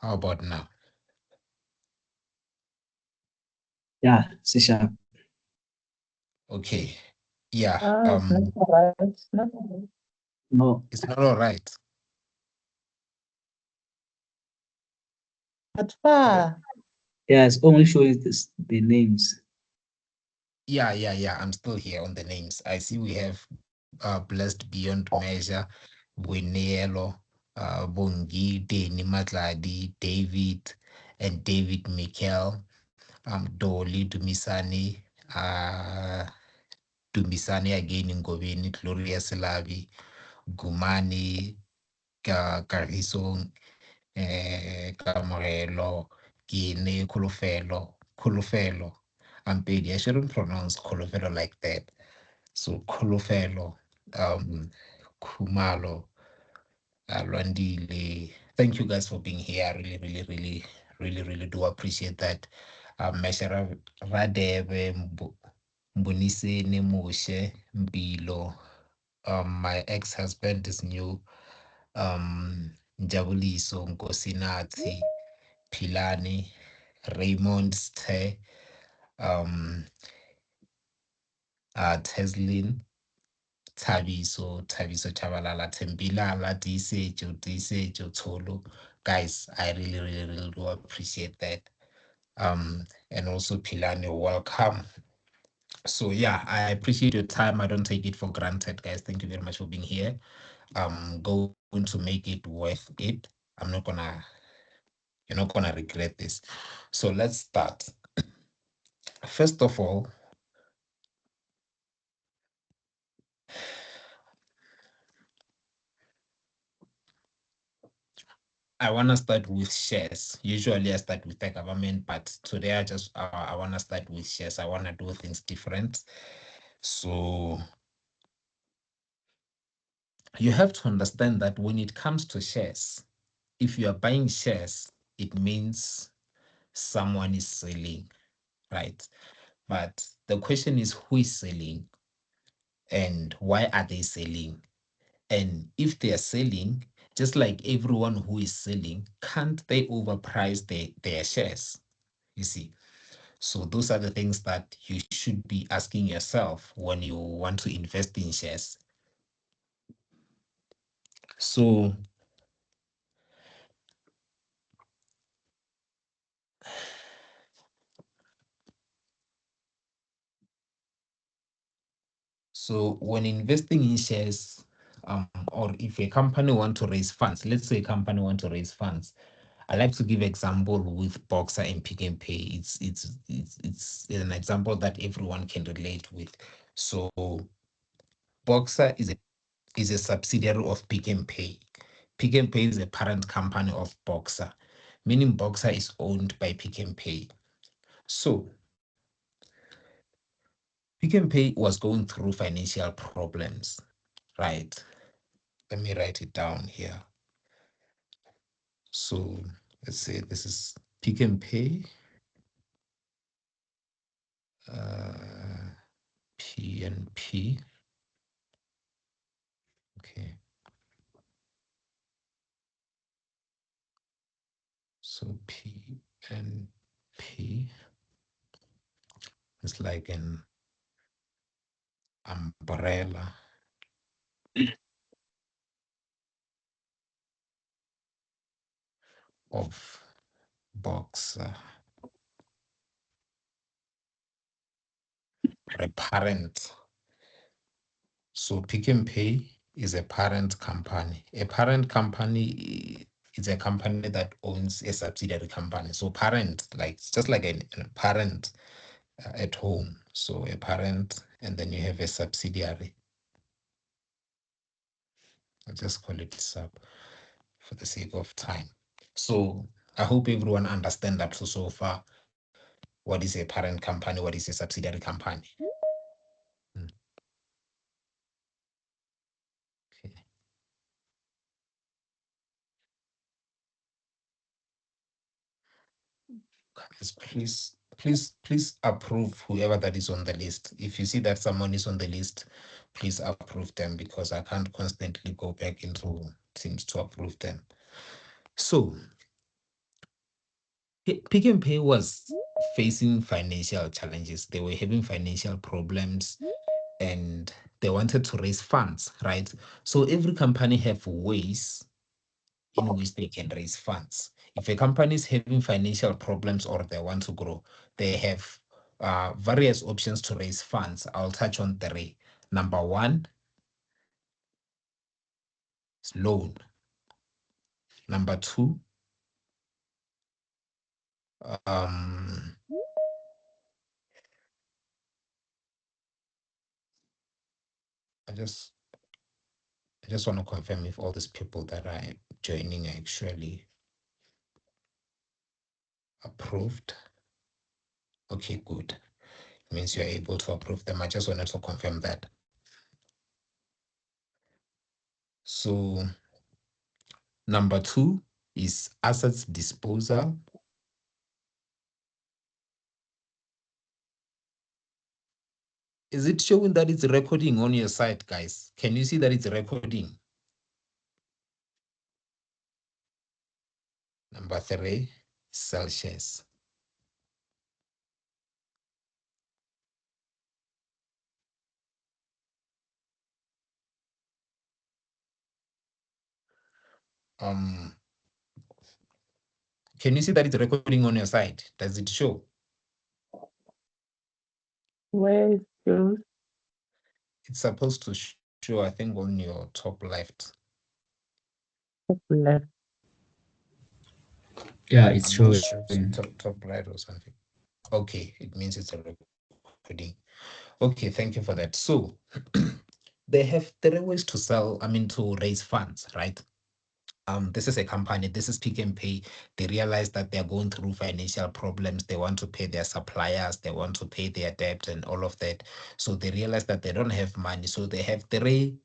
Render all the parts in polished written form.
How about now? Yeah, C sharp. Okay. Yeah. It's not all right. It's not all right. No, It's not all right. But Hello? far. yeah, it's only showing the names. Yeah. I'm still here on the names. I see we have Blessed Beyond Measure, Buenelo, Bongi, Danny Matladi, David, and David Mikel, Dolly Dumisani, Dumisani again in Goveni, Gloria Selavi, Gumani, Karisong, Kamorelo, Gine, Kulufelo. I shouldn't pronounce Kulufelo like that. So Kulufelo, um, Kumalo, Lwandile. Thank you guys for being here. I really do appreciate that. Meshara Radebe, Mbuniseni Moshe, Mbilo. My ex-husband is new. Njabuliso Nkosinathi, Philani, Raymond Ste, um, Teslin, Tabiso Chabalala, Tembilala, Disejo, Tolo. Guys, I really do appreciate that. And also Pilani, welcome. So yeah, I appreciate your time. I don't take it for granted, guys. Thank you very much for being here. I'm going to make it worth it. I'm not gonna, you're not gonna regret this. So let's start. First of all, I want to start with shares. Usually I start with the government, but today I want to start with shares. I want to do things different. So you have to understand that when it comes to shares, if you are buying shares, it means someone is selling, right? But the question is, who is selling and why are they selling? And if they are selling, just like everyone who is selling, can't they overprice their shares? You see, so those are the things that you should be asking yourself when you want to invest in shares. So when investing in shares, or if a company want to raise funds, let's say a company want to raise funds, I like to give example with Boxer and Pick and Pay. It's an example that everyone can relate with. So Boxer is a subsidiary of Pick and Pay. Pick and Pay is a parent company of Boxer, meaning Boxer is owned by Pick and Pay. So Pick and Pay was going through financial problems, right? Let me write it down here. So let's say this is Pick and Pay, P and P. Okay. So P and P is like an umbrella of Boxer, or a parent. So Pick and Pay is a parent company. A parent company is a company that owns a subsidiary company. So parent, like just like a parent at home. So a parent, and then you have a subsidiary. I'll just call it sub for the sake of time. So I hope everyone understand that so far. What is a parent company? What is a subsidiary company? Mm, okay. Guys, please approve whoever that is on the list. If you see that someone is on the list, please approve them because I can't constantly go back into Teams to approve them. So Pick and Pay was facing financial challenges. They were having financial problems and they wanted to raise funds, right? So every company have ways in which they can raise funds. If a company is having financial problems or they want to grow, they have various options to raise funds. I'll touch on three. Number one is loan. Number two, um, I just want to confirm if all these people that are joining are actually approved. Okay, good. It means you're able to approve them. I just wanted to confirm that. So number two is assets disposal. Is it showing that it's recording on your side, guys? Can you see that it's recording? Number three, sell shares. Can you see that it's recording on your side? Does it show? Where is yours? It's supposed to show, I think, on your top left. Top left. Yeah, it's I'm not showing. sure it's top right or something. Okay, it means it's a recording. Okay, thank you for that. So they have three ways to sell, to raise funds, right? This is a company, this is Pick and Pay. They realize that they're going through financial problems. They want to pay their suppliers, they want to pay their debt and all of that. So they realize that they don't have money. So they have three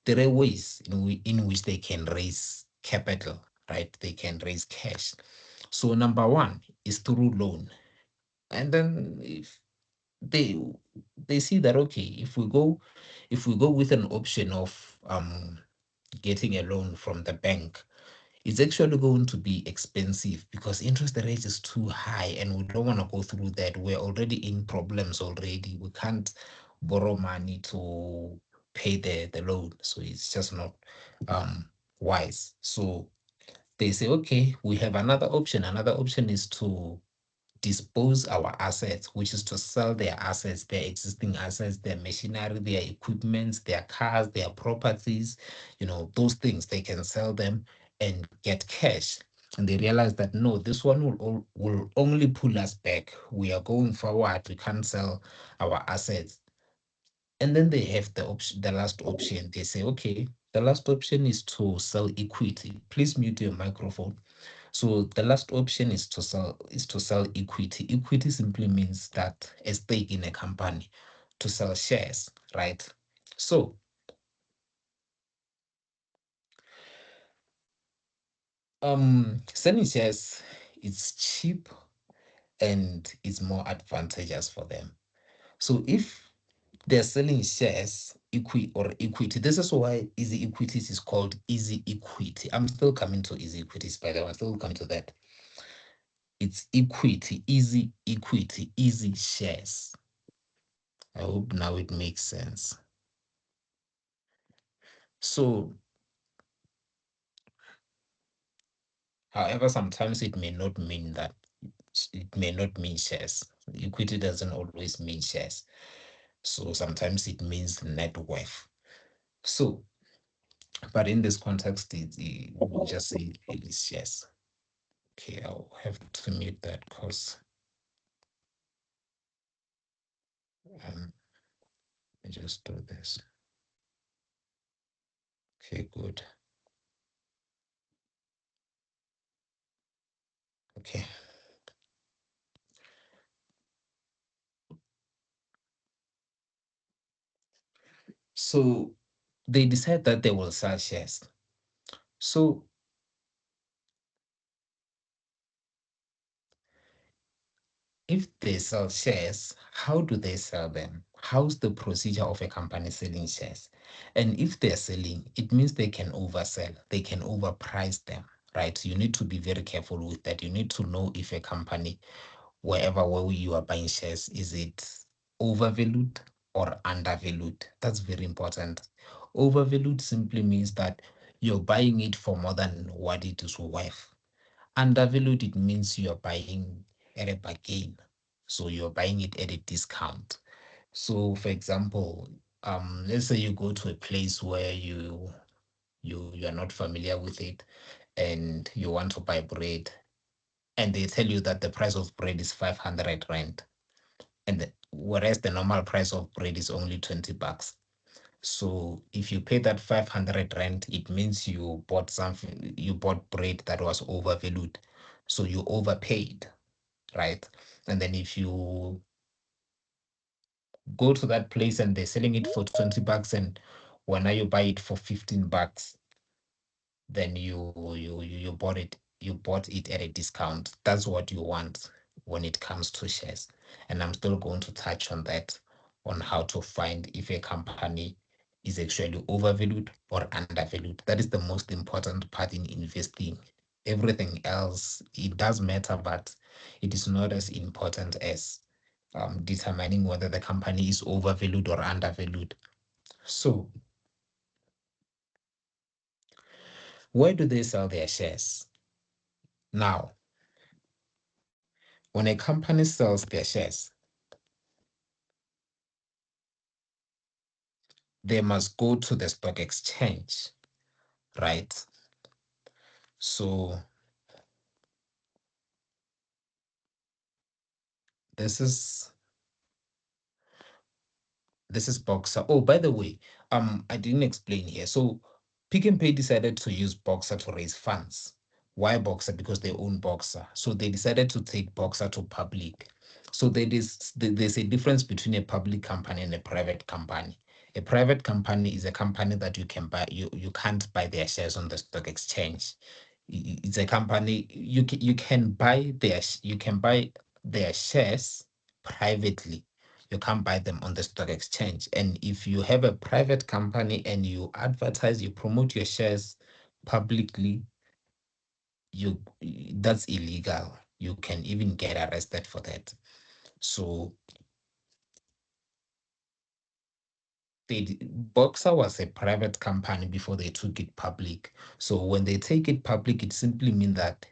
ways in which they can raise capital, right? They can raise cash. So number one is through loan. And then if they see that, okay, if we go with an option of getting a loan from the bank, it's actually going to be expensive because interest rate is too high and we don't want to go through that. We're already in problems already. We can't borrow money to pay the loan. So it's just not wise. So they say, okay, we have another option. Another option is to dispose our assets, which is to sell their assets, their existing assets, their machinery, their equipment, their cars, their properties, those things. They can sell them and get cash. And they realize that no, this one will only pull us back. We are going forward. We can't sell our assets. And then they have the last option. They say, okay, the last option is to sell equity. Please mute your microphone. So the last option is to sell equity. Equity simply means that a stake in a company, to sell shares, right? So selling shares, it's cheap and it's more advantageous for them. So if they're selling shares, equity, this is why easy equities is called easy equity. I'm still coming to easy equities, by the way. I'm still coming to that. It's equity, easy shares. I hope now it makes sense. So, however, sometimes it may not mean that. It may not mean shares. Equity doesn't always mean shares. So sometimes it means net worth. So, but in this context, we'll just say it is shares. Okay, I'll have to mute that because I just do this. Okay, good. Okay. So they decide that they will sell shares. So if they sell shares, how do they sell them? How's the procedure of a company selling shares? And if they're selling, it means they can oversell, they can overprice them, right? You need to be very careful with that. You need to know if a company, wherever where you are buying shares, is it overvalued or undervalued? That's very important. Overvalued simply means that you're buying it for more than what it is worth. Undervalued, it means you're buying at a bargain. So you're buying it at a discount. So for example, let's say you go to a place where you are not familiar with it and you want to buy bread, and they tell you that the price of bread is 500 rand, whereas the normal price of bread is only 20 bucks. So if you pay that 500 rand, it means you bought bread that was overvalued. So you overpaid, right? And then if you go to that place and they're selling it for 20 bucks, and when now you buy it for 15 bucks, then you bought it at a discount. That's what you want when it comes to shares. And I'm still going to touch on that, on how to find if a company is actually overvalued or undervalued. That is the most important part in investing. Everything else, it does matter, but it is not as important as determining whether the company is overvalued or undervalued. So where do they sell their shares? Now, when a company sells their shares, they must go to the stock exchange, right? So this is Boxer. Oh, by the way, I didn't explain here. So Pick n Pay decided to use Boxer to raise funds. Why Boxer? Because they own Boxer. So they decided to take Boxer to public. So there's a difference between a public company and a private company. A private company is a company that you can buy. You can't buy their shares on the stock exchange. It's a company you can buy their shares privately. You can't buy them on the stock exchange. And if you have a private company and you advertise, you promote your shares publicly, you that's illegal. You can even get arrested for that. So Boxer was a private company before they took it public. So when they take it public, it simply means that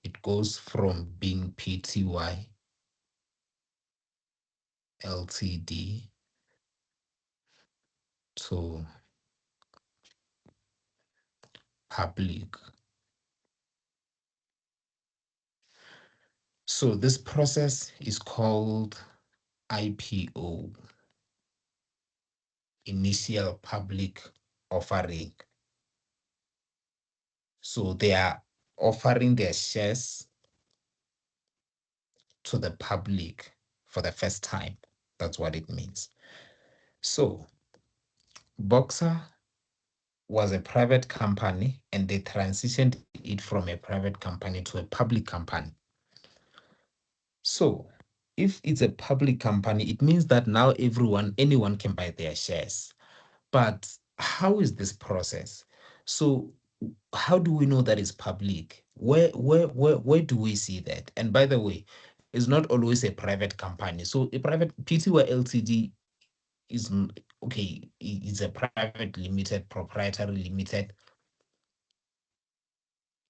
it goes from being PTY Ltd to public. So this process is called IPO, initial public offering. So they are offering their shares to the public for the first time. That's what it means. So Boxer was a private company and they transitioned it from a private company to a public company. So if it's a public company, it means that now anyone can buy their shares. But how is this process? So how do we know that it's public? Where do we see that? And by the way, it's not always a private company. So a private PTY Ltd is okay, it's a private limited, proprietary limited.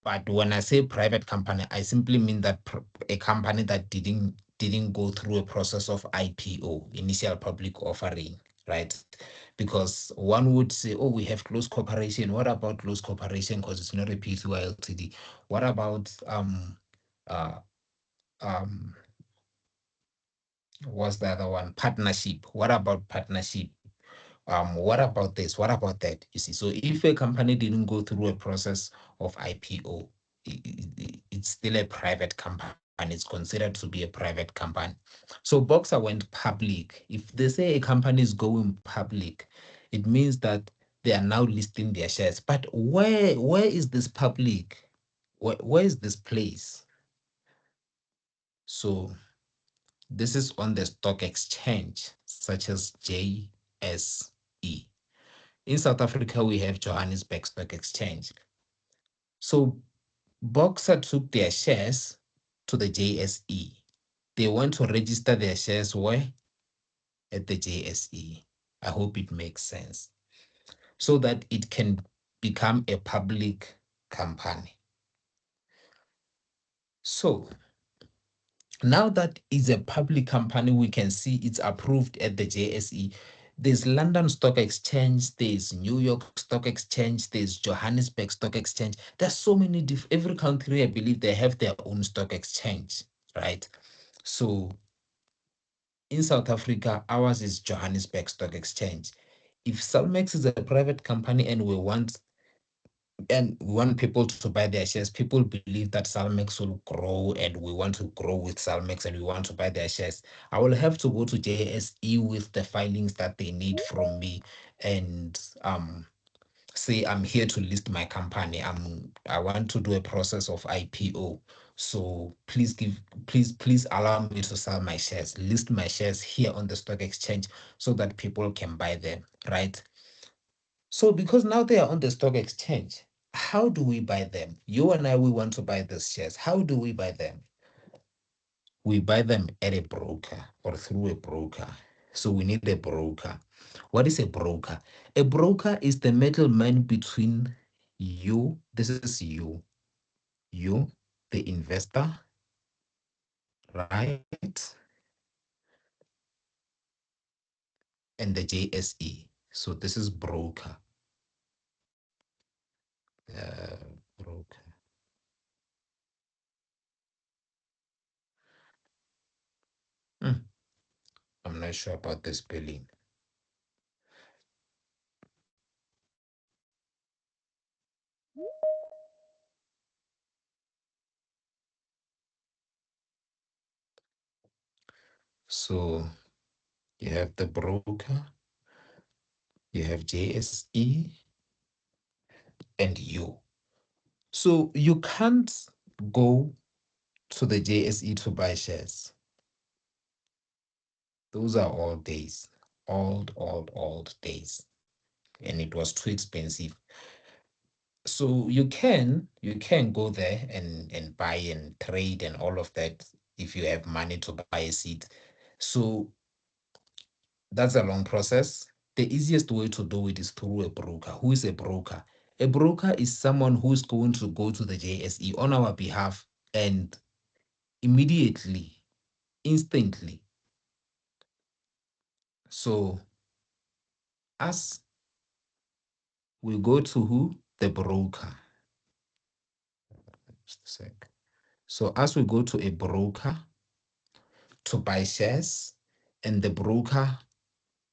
But when I say private company, I simply mean that a company that didn't go through a process of IPO, initial public offering, right? Because one would say, oh, we have close cooperation. What about close cooperation? Because it's not a PTY Ltd. What about uh what's the other one? Partnership. What about partnership? What about this? What about that? You see, so if a company didn't go through a process of IPO, it's still a private company. It's considered to be a private company. So Boxer went public. If they say a company is going public, it means that they are now listing their shares. But where is this public? Where is this place? So this is on the stock exchange, such as JSE. In South Africa, we have Johannesburg Stock Exchange. So Boxer took their shares to the JSE. They want to register their shares where? At the JSE. I hope it makes sense. So that it can become a public company. So now that it's a public company, we can see it's approved at the JSE. There's London Stock Exchange, there's New York Stock Exchange, there's Johannesburg Stock Exchange. There's so many every country, I believe they have their own stock exchange, right? So in South Africa, ours is Johannesburg Stock Exchange. If Salmex is a private company and we want people to buy their shares, people believe that Salmex will grow and we want to grow with Salmex and we want to buy their shares. I will have to go to JSE with the filings that they need from me and say I'm here to list my company. I want to do a process of IPO. So please allow me to sell my shares, list my shares here on the stock exchange so that people can buy them, right? So because now they are on the stock exchange, how do we buy them? You and I, we want to buy these shares. How do we buy them? We buy them at a broker or through a broker. So we need a broker. What is a broker? A broker is the middleman between you, this is you, the investor, right? And the JSE. So this is broker. Broker. I'm not sure about the spelling. So you have the broker, you have JSE, and you. So you can't go to the JSE to buy shares. Those are all days, old days. And it was too expensive. So you can go there and buy and trade and all of that if you have money to buy a seat. So that's a long process. The easiest way to do it is through a broker. Who is a broker? A broker is someone who's going to go to the JSE on our behalf and immediately, instantly. So as we go to who? The broker. Just a sec. So as we go to a broker to buy shares, and the broker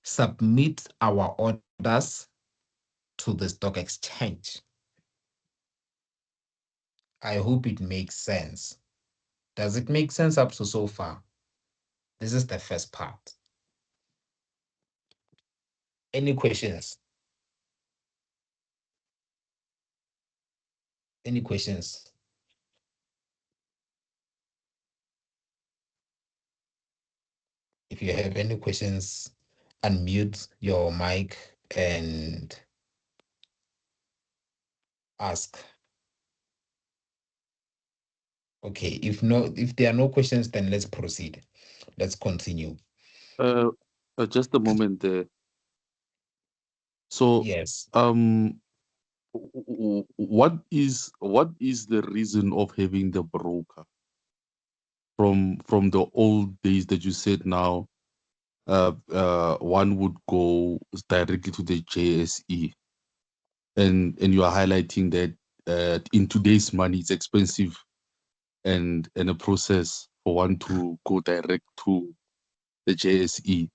submit our orders to the stock exchange. I hope it makes sense. Does it make sense up to so far? This is the first part. Any questions? Any questions? If you have any questions, unmute your mic and ask. Okay, if there are no questions, then let's proceed. Let's continue. Uh, just a moment there. So, Yes. what is the reason of having the broker from the old days that you said now? One would go directly to the JSE, and you are highlighting that in today's money it's expensive and a process for one to go direct to the JSE.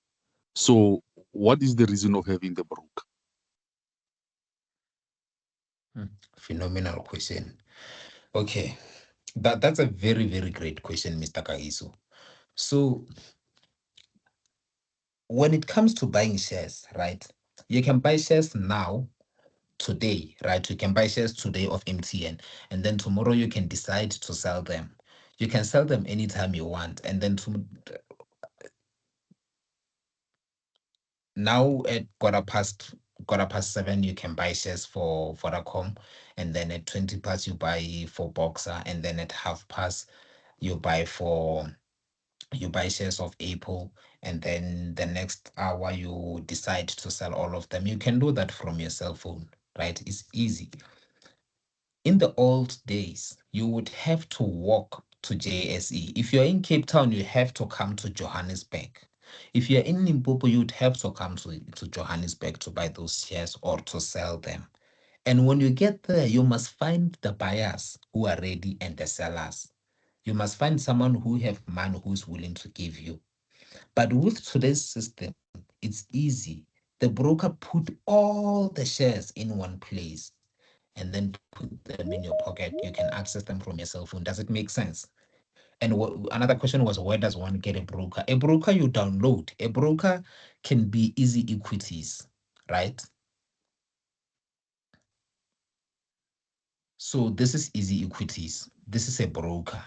So, what is the reason of having the broker? Phenomenal question. Okay. That's a very, very great question, Mr. Kaiso. So when it comes to buying shares, right? You can buy shares now, today, right? You can buy shares today of MTN, and then tomorrow you can decide to sell them. You can sell them anytime you want, and then now at quarter past 7, you can buy shares for Vodacom, and then at 20 past you buy for Boxer, and then at half past you buy shares of Apple, and then the next hour you decide to sell all of them. You can do that from your cell phone, right? It's easy. In the old days, you would have to walk to JSE. If you're in Cape Town, you have to come to Johannesburg. If you're in Limpopo, you'd have to come to Johannesburg to buy those shares or to sell them. And when you get there, you must find the buyers who are ready and the sellers. You must find someone who have money who's willing to give you. But with today's system, it's easy. The broker put all the shares in one place and then put them in your pocket. You can access them from your cell phone. Does it make sense? And another question was, where does one get a broker? A broker you download. A broker can be Easy Equities, right? So this is Easy Equities. This is a broker,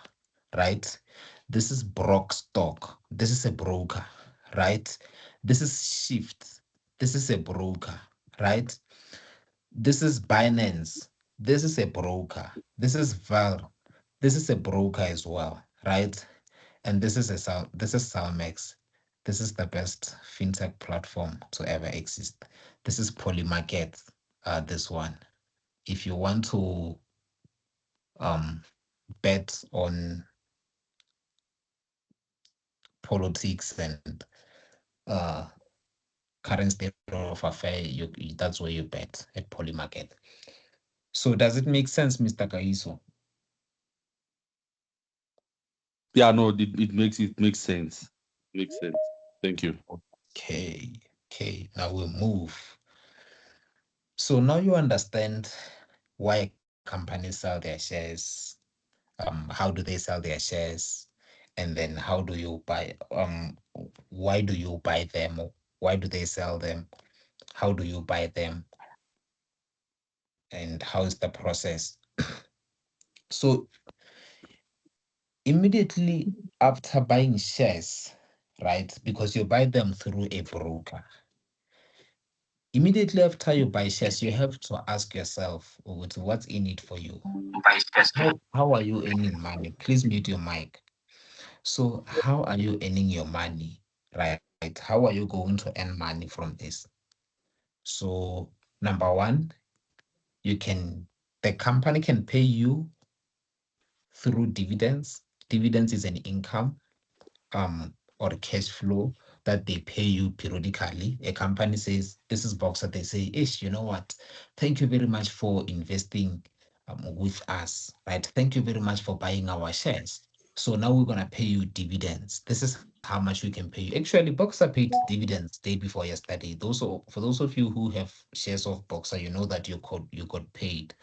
right? This is Brock Stock. This is a broker, right? This is Shift. This is a broker, right? This is Binance. This is a broker. This is Val. This is a broker as well, right? And this is Salmex. This is the best fintech platform to ever exist. This is Polymarket. This one. If you want to bet on politics and uh, current state of affair, that's where you bet at Polymarket. So does it make sense, Mr. Kaiso? Yeah, no, it makes sense. Makes sense. Thank you. Okay. Now we'll move. So now you understand why companies sell their shares. How do they sell their shares? And then how do you buy? Why do you buy them? Why do they sell them? How do you buy them? And how is the process? So immediately after buying shares, right? Because you buy them through a broker. Immediately after you buy shares, you have to ask yourself, what's in it for you? How are you earning money? Please mute your mic. So how are you earning your money, right? How are you going to earn money from this? So number one, the company can pay you through dividends. Dividends is an income or cash flow that they pay you periodically. A company says, this is Boxer, they say, Ish, you know what? Thank you very much for investing with us, right? Thank you very much for buying our shares. So now we're gonna pay you dividends. This is how much we can pay you. Actually, Boxer paid dividends day before yesterday. For those of you who have shares of Boxer, you know that you got paid.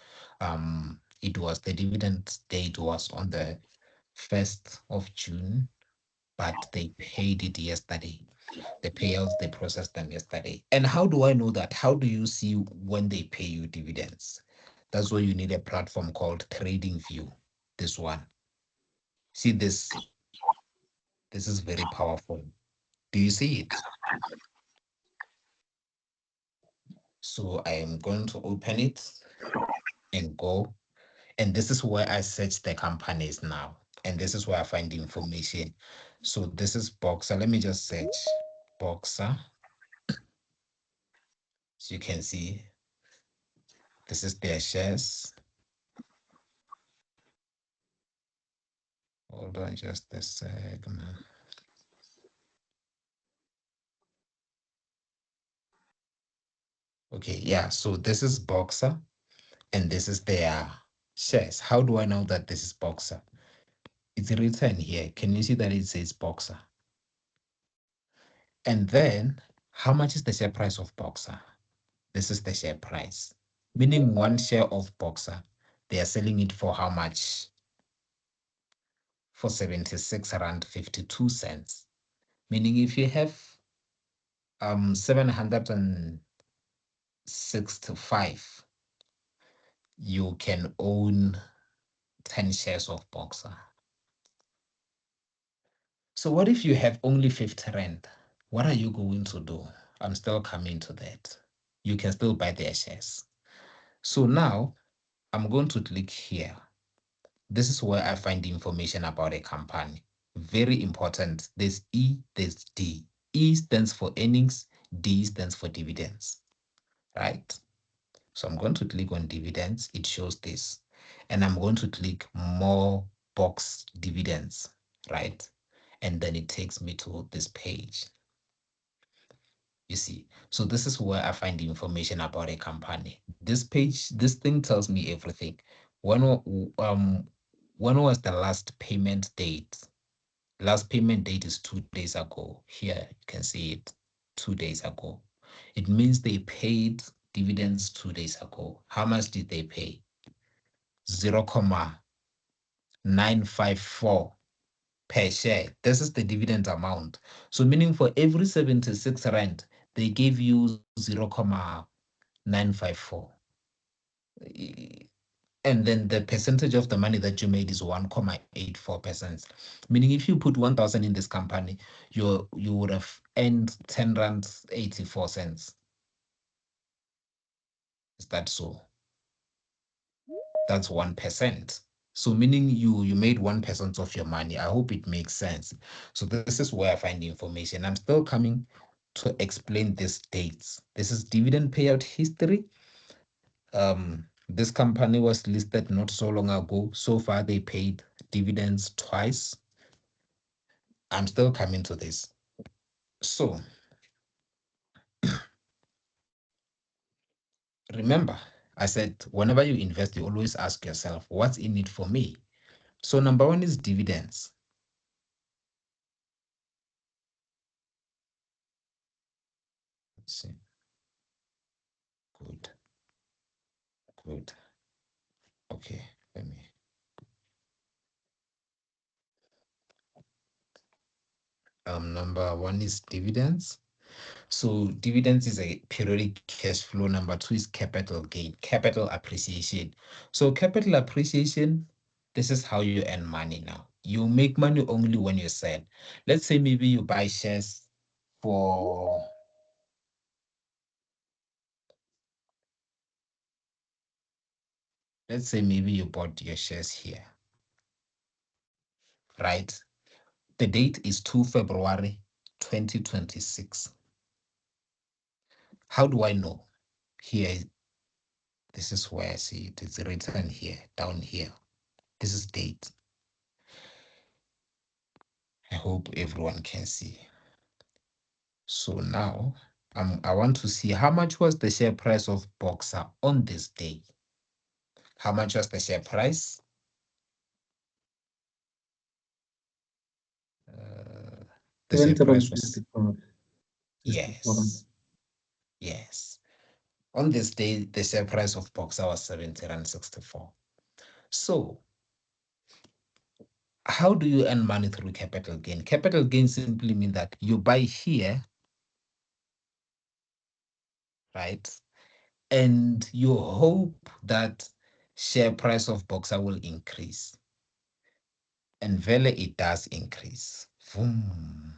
It was the dividend date was on the 1st of June, but they paid it yesterday. The payouts, they processed them yesterday. And how do I know that? How do you see when they pay you dividends? That's why you need a platform called TradingView. This one. See this? This is very powerful. Do you see it? So I am going to open it and go. And this is where I search the companies now. And this is where I find the information. So this is Boxer. Let me just search Boxer. So you can see this is their shares. Hold on just a second. Okay, yeah, so this is Boxer and this is their shares. How do I know that this is Boxer? It's written here. Can you see that it says Boxer? And then how much is the share price of Boxer? This is the share price. Meaning one share of Boxer, they are selling it for how much? For 76 rand 52 cents. Meaning if you have 765, you can own 10 shares of Boxer. So what if you have only 50 rand? What are you going to do? I'm still coming to that. You can still buy their shares. So now I'm going to click here. This is where I find information about a company. Very important. There's E, there's D. E stands for earnings, D stands for dividends, right? So I'm going to click on dividends. It shows this. And I'm going to click more box dividends, right? And then it takes me to this page. You see, so this is where I find the information about a company. This page, this thing tells me everything. When when was the last payment date? Last payment date is 2 days ago. Here you can see it, 2 days ago. It means they paid dividends 2 days ago. How much did they pay? 0.954 per share. This is the dividend amount. So meaning for every 76 rand, they gave you 0.954. And then the percentage of the money that you made is 1.84%. Meaning if you put 1,000 in this company, you would have earned 10 rand 84 cents. Is that so? That's 1%. So meaning you made 1% of your money. I hope it makes sense. So this is where I find the information. I'm still coming to explain these dates. This is dividend payout history. This company was listed not so long ago. So far, they paid dividends twice. I'm still coming to this. So remember, I said, whenever you invest, you always ask yourself, what's in it for me? So number one is dividends. Let's see. Good. Good. Okay, let me. Number one is dividends. So dividends is a periodic cash flow. Number two is capital gain, capital appreciation. So capital appreciation, this is how you earn money now. You make money only when you sell. Let's say maybe you buy shares for, let's say maybe you bought your shares here, right? The date is 2 February 2026. How do I know? Here, this is where I see it. It's written here, down here. This is date. I hope everyone can see. So now I want to see how much was the share price of Boxer on this day. How much was the share price? The share price was 64. 64. yes. On this day, the share price of Boxer was 70.64. So how do you earn money through capital gain? Capital gain simply means that you buy here, right? And you hope that share price of Boxer will increase. And Vele, it does increase. Vroom.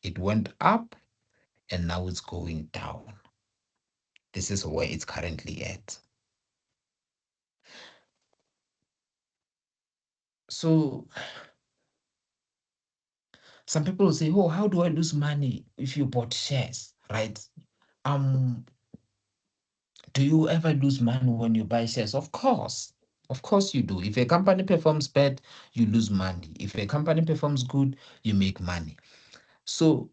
It went up and now it's going down. This is where it's currently at. So some people will say, oh, how do I lose money if you bought shares, right? Do you ever lose money when you buy shares? Of course. Of course you do. If a company performs bad, you lose money. If a company performs good, you make money. So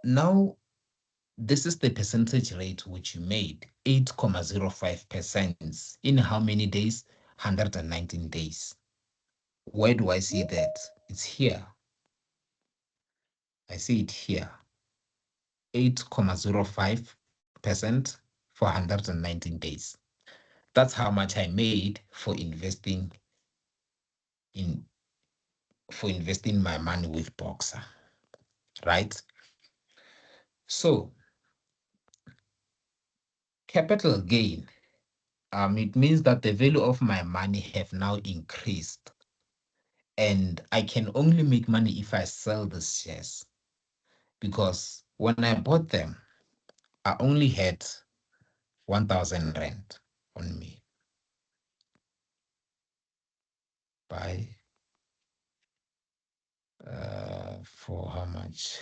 now this is the percentage rate which you made, 8.05%. In how many days? 119 days. Where do I see that? It's here. I see it here. 8.05% for 119 days. That's how much I made for investing my money with Boxer, right? So capital gain, it means that the value of my money have now increased, and I can only make money if I sell the shares, because when I bought them, I only had 1,000 rand on me. Buy for how much?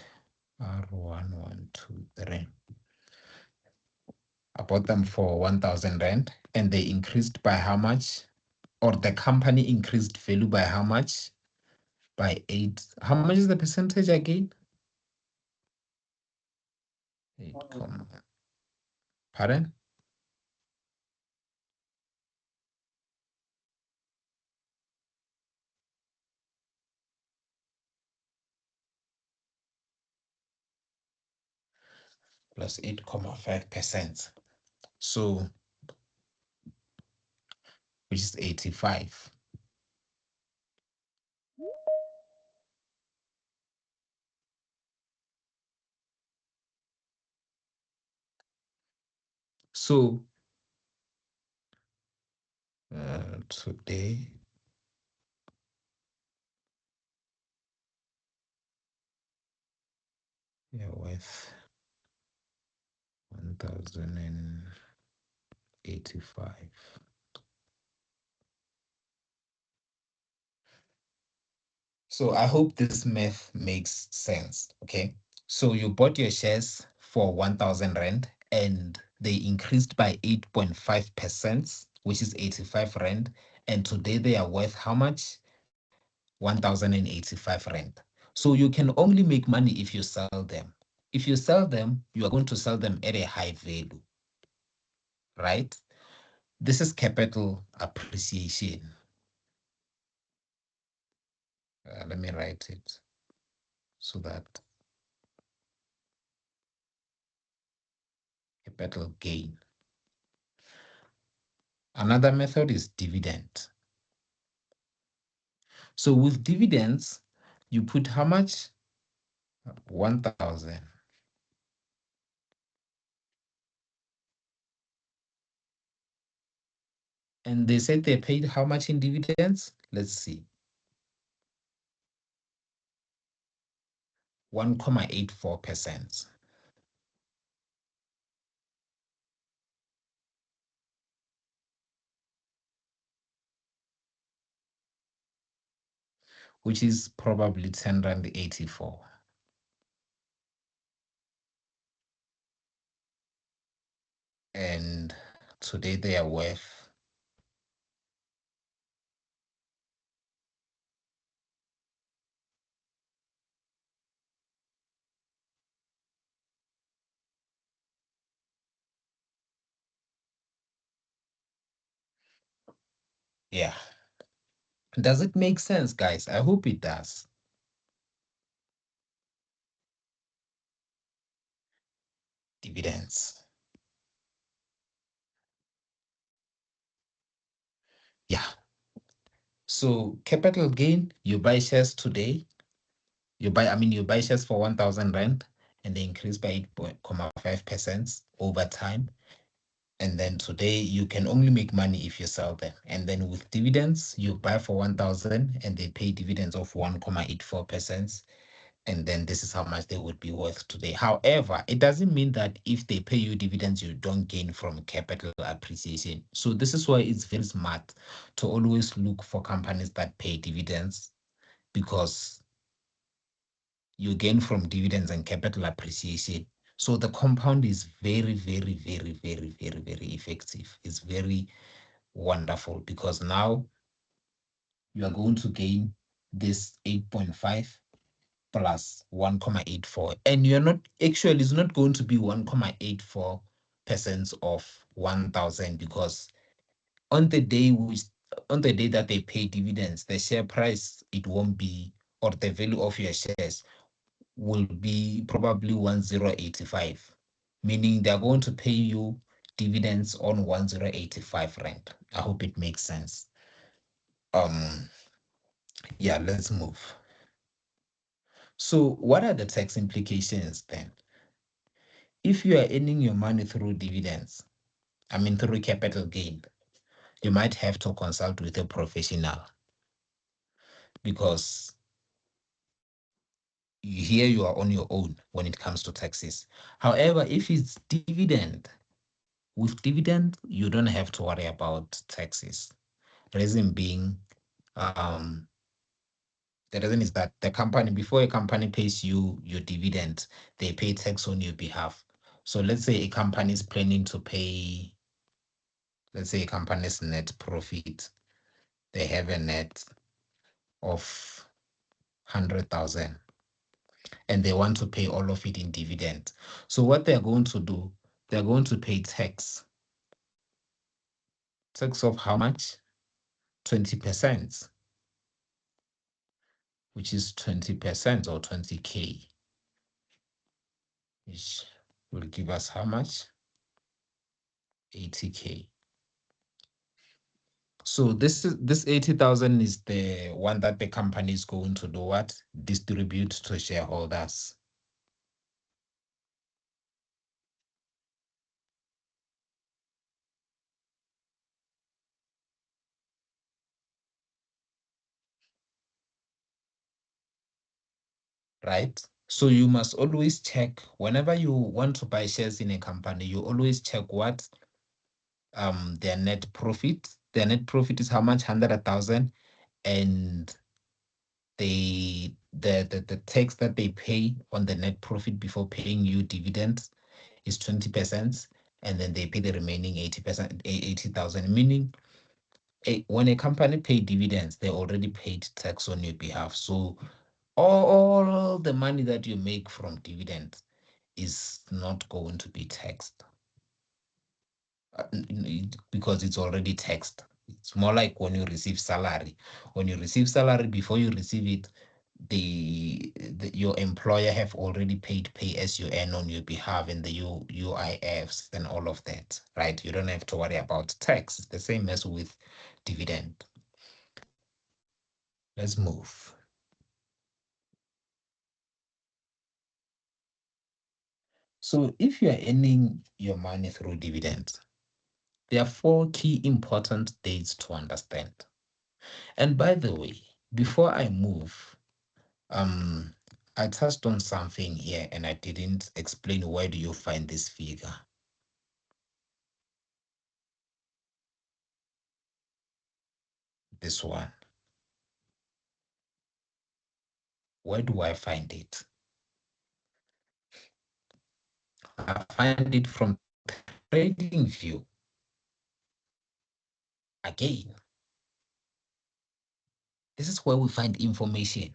R1123. I bought them for 1,000 rand and they increased by how much? Or the company increased value by how much? By 8. How much is the percentage again? 8, pardon? Plus 8.5%. So, which is 85. So, today, you're worth 1,085. So I hope this math makes sense. Okay. So you bought your shares for 1,000 rand and they increased by 8.5%, which is 85 rand. And today they are worth how much? 1,085 rand. So you can only make money if you sell them. If you sell them, you are going to sell them at a high value, right? This is capital appreciation. Let me write it so that capital gain. Another method is dividend. So with dividends, you put how much? 1,000. And they said they paid how much in dividends? Let's see. 1.84%. Which is probably 10 rand 84. And today they are worth yeah. Does it make sense, guys? I hope it does. Dividends. Yeah. So capital gain, you buy shares today. You buy shares for 1,000 rand and they increase by 8.5% over time. And then today you can only make money if you sell them. And then with dividends, you buy for 1,000 and they pay dividends of 1.84%. And then this is how much they would be worth today. However, it doesn't mean that if they pay you dividends, you don't gain from capital appreciation. So this is why it's very smart to always look for companies that pay dividends, because you gain from dividends and capital appreciation. So the compound is very, very, very, very, very, very effective. It's very wonderful because now you are going to gain this 8.5 plus 1.84, and you're not actually, it's not going to be 1.84% of 1,000, because on the day that they pay dividends, the share price, it won't be, or the value of your shares will be probably 1,085, meaning they're going to pay you dividends on 1,085 rand. I hope it makes sense. Yeah, let's move. So what are the tax implications then? If you are earning your money through dividends, through capital gain, you might have to consult with a professional, because here you are on your own when it comes to taxes. However, if it's dividend, With dividend, you don't have to worry about taxes. Reason being, the reason is that the company, before a company pays you your dividend, they pay tax on your behalf. So let's say a company is planning to pay, let's say a company's net profit, they have a net of 100,000 and they want to pay all of it in dividend. So what they're going to do, they're going to pay tax. Tax of how much? 20%, which is 20% or 20K, which will give us how much? 80K. So this 80,000 is the one that the company is going to do what? Distribute to shareholders. Right? So you must always check whenever you want to buy shares in a company, you always check what their net profit. Their net profit is how much? 100,000, and the tax that they pay on the net profit before paying you dividends is 20%, and then they pay the remaining 80%, 80,000, meaning when a company pay dividends, they already paid tax on your behalf. So all the money that you make from dividends is not going to be taxed because it's already taxed. It's more like when you receive salary. When you receive salary, before you receive it, your employer have already paid pay as you earn on your behalf in the UIFs and all of that, right? You don't have to worry about tax. It's the same as with dividend. Let's move. So if you're earning your money through dividends, there are 4 key important dates to understand. And by the way, before I move, I touched on something here and I didn't explain where do you find this figure. This one. Where do I find it? I find it from Trading View. Again, this is where we find information.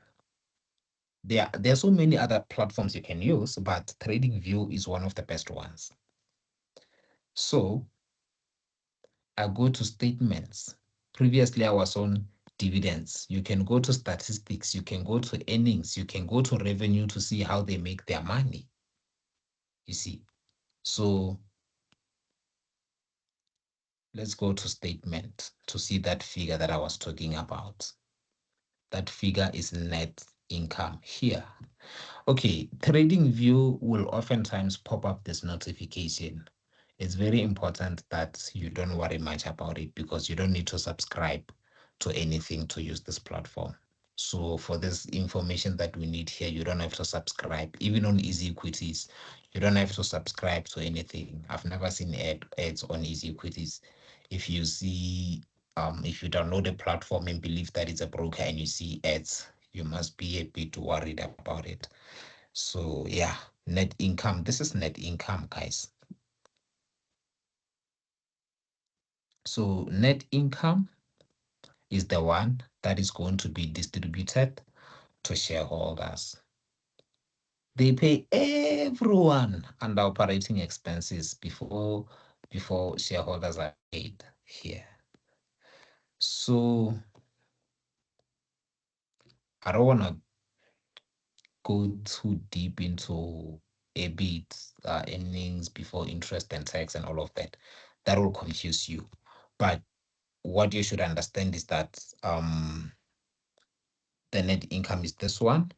There are so many other platforms you can use, but Trading View is one of the best ones. So I go to statements. Previously, I was on dividends. You can go to statistics, you can go to earnings, you can go to revenue to see how they make their money. You see, so let's go to statement to see that figure that I was talking about. That figure is net income here. Okay, Trading View will oftentimes pop up this notification. It's very important that you don't worry much about it because you don't need to subscribe to anything to use this platform. So for this information that we need here, you don't have to subscribe. Even on Easy Equities, you don't have to subscribe to anything. I've never seen ads on Easy Equities. If you see, if you download a platform and believe that it's a broker and you see ads, you must be a bit worried about it. So yeah, net income. This is net income, guys. So net income is the one that is going to be distributed to shareholders. They pay everyone under operating expenses before shareholders are paid here. So I don't want to go too deep into EBIT, earnings before interest and tax and all of that. That will confuse you. But what you should understand is that the net income is this one.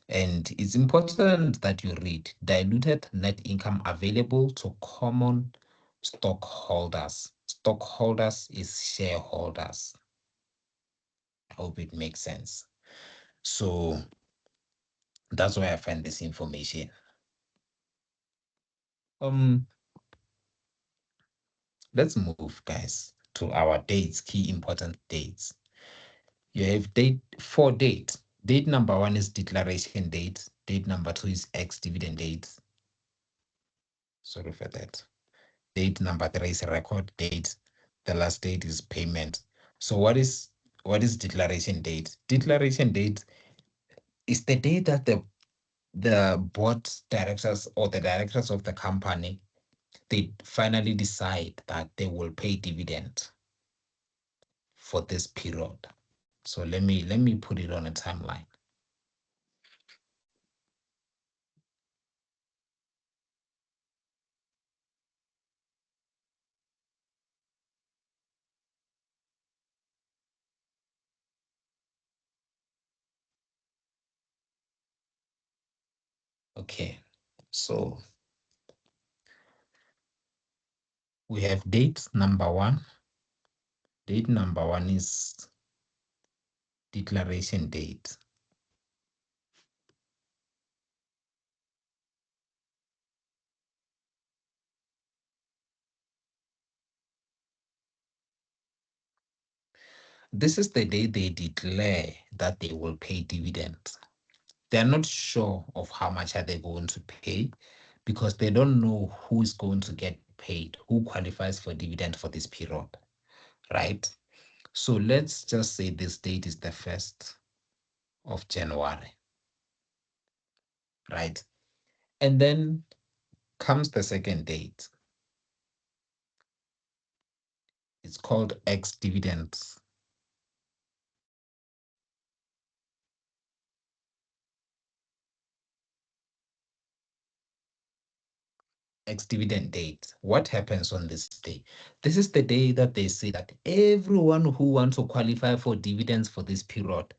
And it's important that you read diluted net income available to common stockholders. Stockholders is shareholders. I hope it makes sense. So that's where I find this information. let's move, guys, to our dates, key important dates. You have date 4 dates. Date number 1 is declaration date. Date number 2 is ex-dividend date. Sorry for that. Date number 3 is record date. The last date is payment. So what is declaration date? Declaration date is the day that the board directors or the directors of the company, they finally decide that they will pay dividend for this period. So let me put it on a timeline. Okay, so we have date number 1. Date number 1 is declaration date. This is the day they declare that they will pay dividends. They're not sure of how much are they going to pay because they don't know who is going to get paid, who qualifies for dividend for this period, right? So let's just say this date is the 1st of January, right? And then comes the second date. It's called ex-dividends. Ex-dividend date. What happens on this day? This is the day that they say that everyone who wants to qualify for dividends for this period,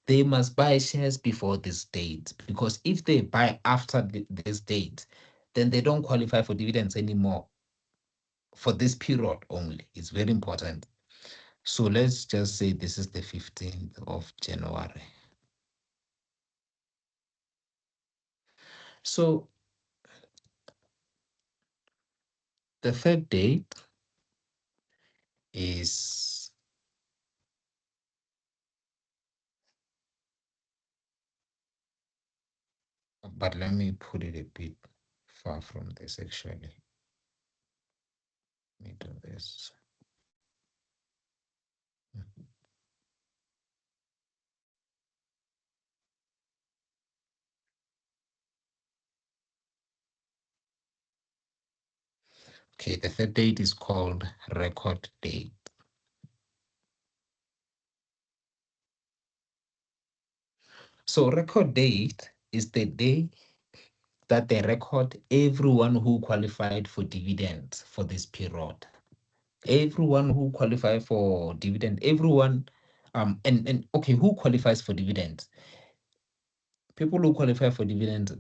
they must buy shares before this date, because if they buy after this date, then they don't qualify for dividends anymore for this period only. It's very important. So let's just say this is the 15th of January. So the third date is, but let me put it a bit far from this actually. Let me do this. Okay, the third date is called record date. So record date is the day that they record everyone who qualified for dividends for this period. Everyone who qualified for dividend, everyone, and okay, who qualifies for dividends? People who qualify for dividends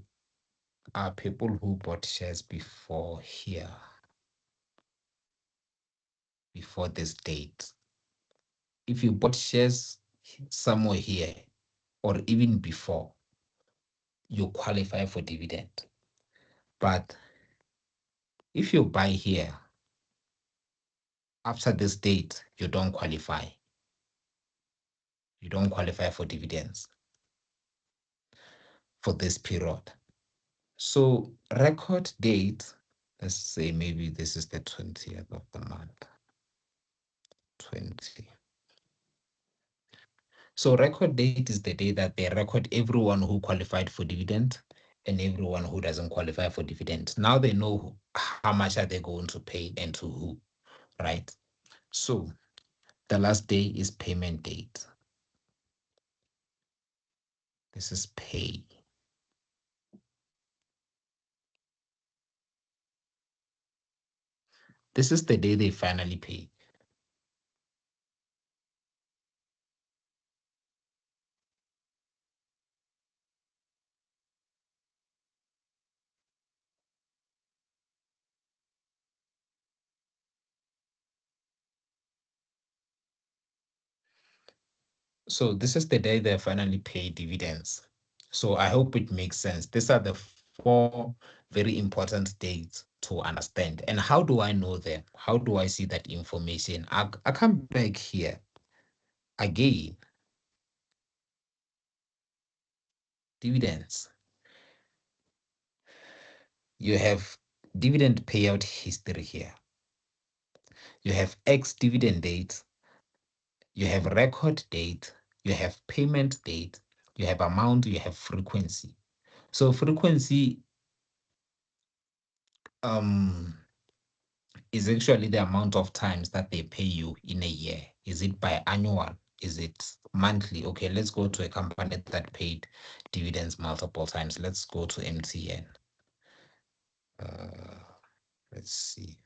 are people who bought shares before here, before this date. If you bought shares somewhere here or even before, you qualify for dividend. But if you buy here after this date, you don't qualify. You don't qualify for dividends for this period. So record date, let's say maybe this is the 20th of the month. 20. So record date is the day that they record everyone who qualified for dividend and everyone who doesn't qualify for dividend. Now they know how much are they going to pay and to who, right? So the last day is payment date. This is pay. This is the day they finally pay. So this is the day they finally pay dividends. So I hope it makes sense. These are the 4 very important dates to understand. And how do I know them? How do I see that information? I come back here again. Dividends. You have dividend payout history here. You have ex dividend date. You have record date. You have payment date. You have amount. You have frequency. So frequency is actually the amount of times that they pay you in a year. Is it biannual? Is it monthly? Okay, let's go to a company that paid dividends multiple times. Let's go to MTN. Let's see.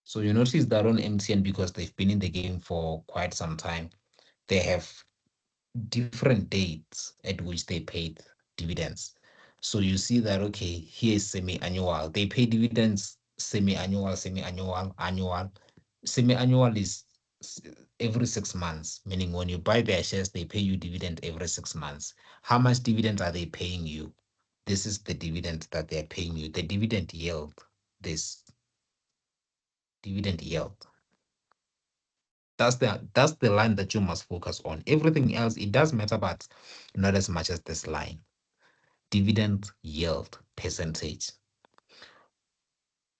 So you notice that on MTN, because they've been in the game for quite some time, they have different dates at which they paid dividends. So you see that, okay, here is semi-annual. They pay dividends semi-annual, semi-annual, annual. Semi-annual is every 6 months, meaning when you buy their shares, they pay you dividend every 6 months. How much dividend are they paying you? This is the dividend that they're paying you, the dividend yield, this dividend yield. That's the line that you must focus on. Everything else, it does matter, but not as much as this line. Dividend yield percentage.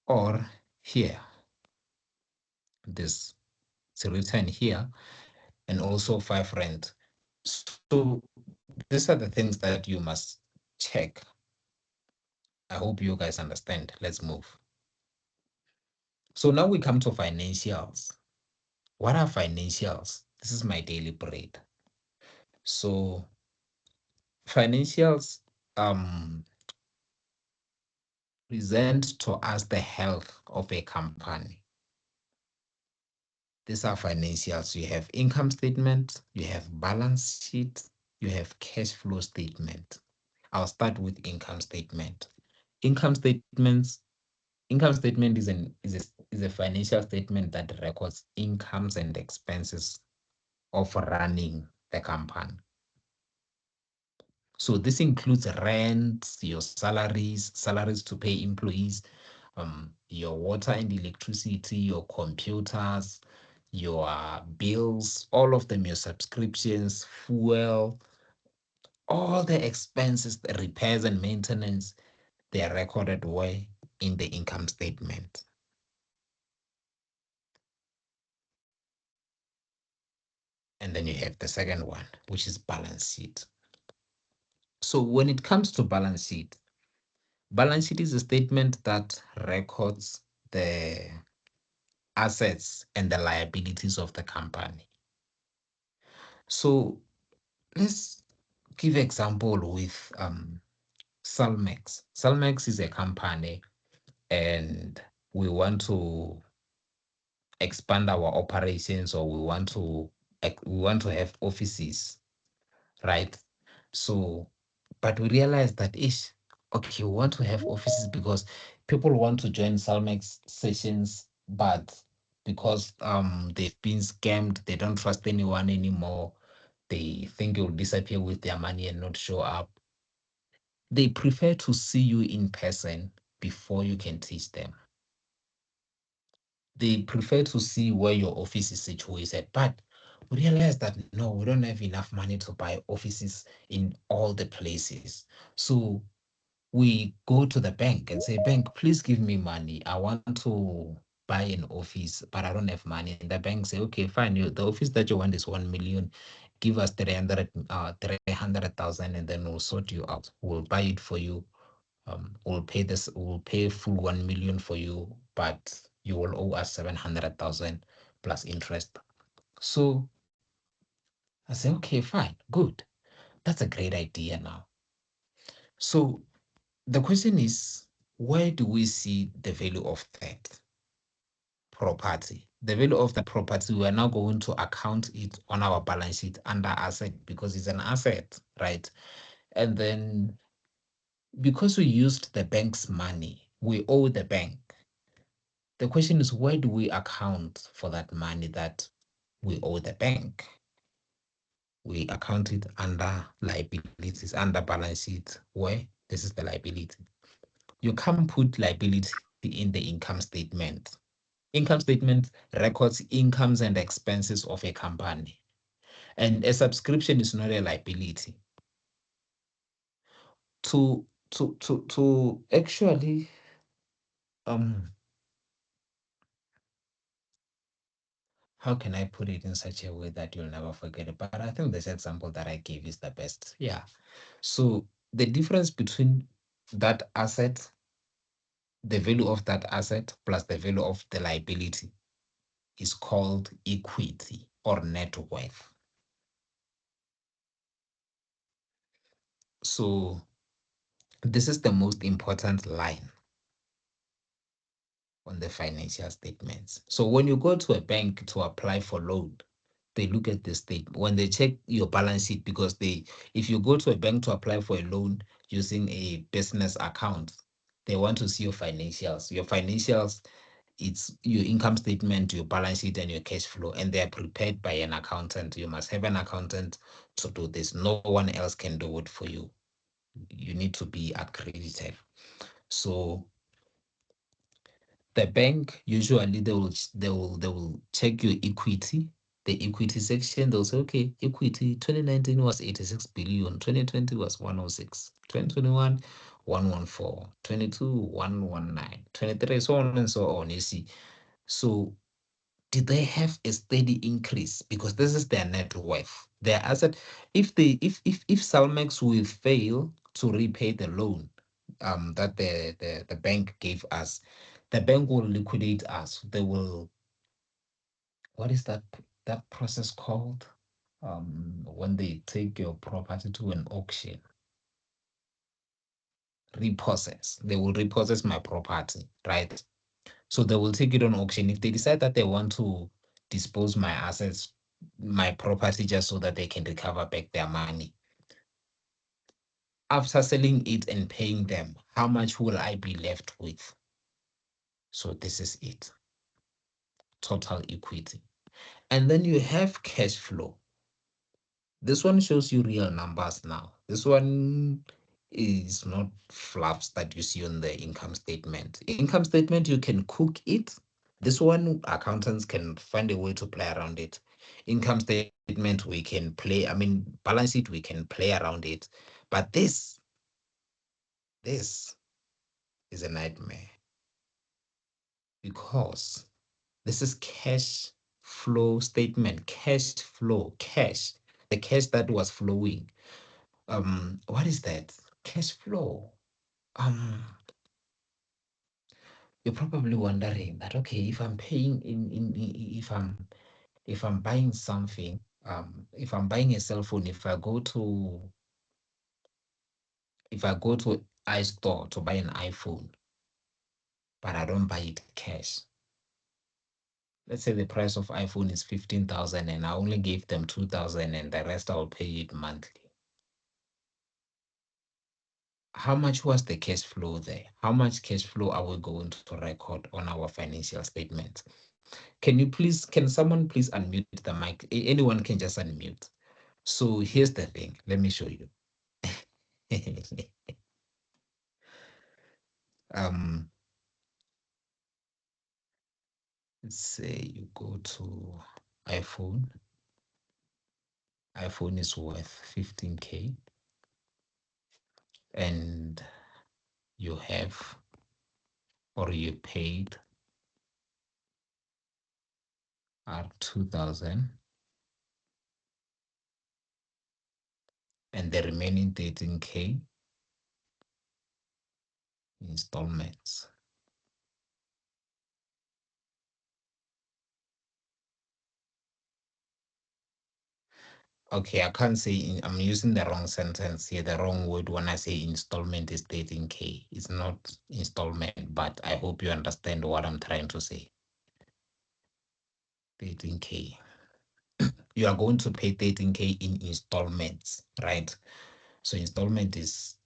Or here, this return here, and also 5 rand. So these are the things that you must check. I hope you guys understand. Let's move. So now we come to financials. What are financials? This is my daily bread. So financials present to us the health of a company. These are financials. You have income statement, you have balance sheet, you have cash flow statement. I'll start with income statement. Income statements. Income statement is a financial statement that records incomes and expenses of running the company. So this includes rents, your salaries to pay employees, your water and electricity, your computers, your bills, all of them, your subscriptions, fuel, all the expenses, the repairs and maintenance, they are recorded where? In the income statement. And then you have the second one, which is balance sheet. So when it comes to balance sheet is a statement that records the assets and the liabilities of the company. So let's give example with Salmex. Salmex is a company and we want to expand our operations, or we want to have offices, right? So, but we realize that okay, we want to have offices because people want to join Salmex sessions, but because they've been scammed, they don't trust anyone anymore. They think you'll disappear with their money and not show up. They prefer to see you in person before you can teach them. They prefer to see where your office is situated. But we realize that no, we don't have enough money to buy offices in all the places. So we go to the bank and say, bank, please give me money. I want to buy an office, but I don't have money. And the bank say, okay, fine. The office that you want is 1 million. Give us 300,000 and then we'll sort you out. We'll buy it for you. We'll pay full 1 million for you, but you will owe us 700,000 plus interest. So I say, okay, fine, good. That's a great idea now. So the question is, where do we see the value of that property? The value of the property, we are now going to account it on our balance sheet under asset because it's an asset, right? And then because we used the bank's money, we owe the bank. The question is, where do we account for that money that we owe the bank? We account it under liabilities, under balance sheet, where this is the liability. you can't put liability in the income statement. Income statement records incomes and expenses of a company, and a subscription is not a liability. To actually how can I put it in such a way that you'll never forget it? But I think this example that I gave is the best. Yeah. So the difference between that asset, the value of that asset plus the value of the liability, is called equity or net worth. So this is the most important line on the financial statements. So when you go to a bank to apply for loan, they look at the statement. When they check your balance sheet, because if you go to a bank to apply for a loan using a business account, they want to see your financials. Your financials, it's your income statement, your balance sheet, and your cash flow, and they are prepared by an accountant. You must have an accountant to do this. No one else can do it for you. You need to be accredited. So the bank, usually they will check your equity, the equity section. They'll say, okay, equity 2019 was 86 billion, 2020 was 106, 2021 114, 22 119, 23, so on and so on. You see, so did they have a steady increase? Because this is their net worth, their asset. If Salmex will fail to repay the loan that the bank gave us, the bank will liquidate us. They will, what is that process called? When they take your property to an auction, repossess. They will repossess my property, right? So they will take it on auction. If they decide that they want to dispose my assets, my property, just so that they can recover back their money, after selling it and paying them, how much will I be left with? So this is it. Total equity. And then you have cash flow. This one shows you real numbers now. This one is not fluffs that you see on the income statement. Income statement, you can cook it. This one, accountants can find a way to play around it. Income statement, we can play, balance sheet, we can play around it. But this is a nightmare, because this is cash flow statement, cash flow, cash, the cash that was flowing. What is that? Cash flow. You're probably wondering that, okay, if I'm paying if I'm buying something, if I'm buying a cell phone, if I go to iStore to buy an iPhone, but I don't buy it cash. Let's say the price of iPhone is 15,000 and I only gave them 2,000 and the rest I'll pay it monthly. How much was the cash flow there? How much cash flow are we going to record on our financial statement? Can someone please unmute the mic? Anyone can just unmute. So here's the thing. Let me show you. Let's say you go to iPhone. iPhone is worth 15K, and you have, or you paid, are 2,000, and the remaining 13K installments. Okay, I can't say, I'm using the wrong sentence here, the wrong word when I say installment is 13K. It's not installment, but I hope you understand what I'm trying to say. 13K. You are going to pay 13K in installments, right? So installment is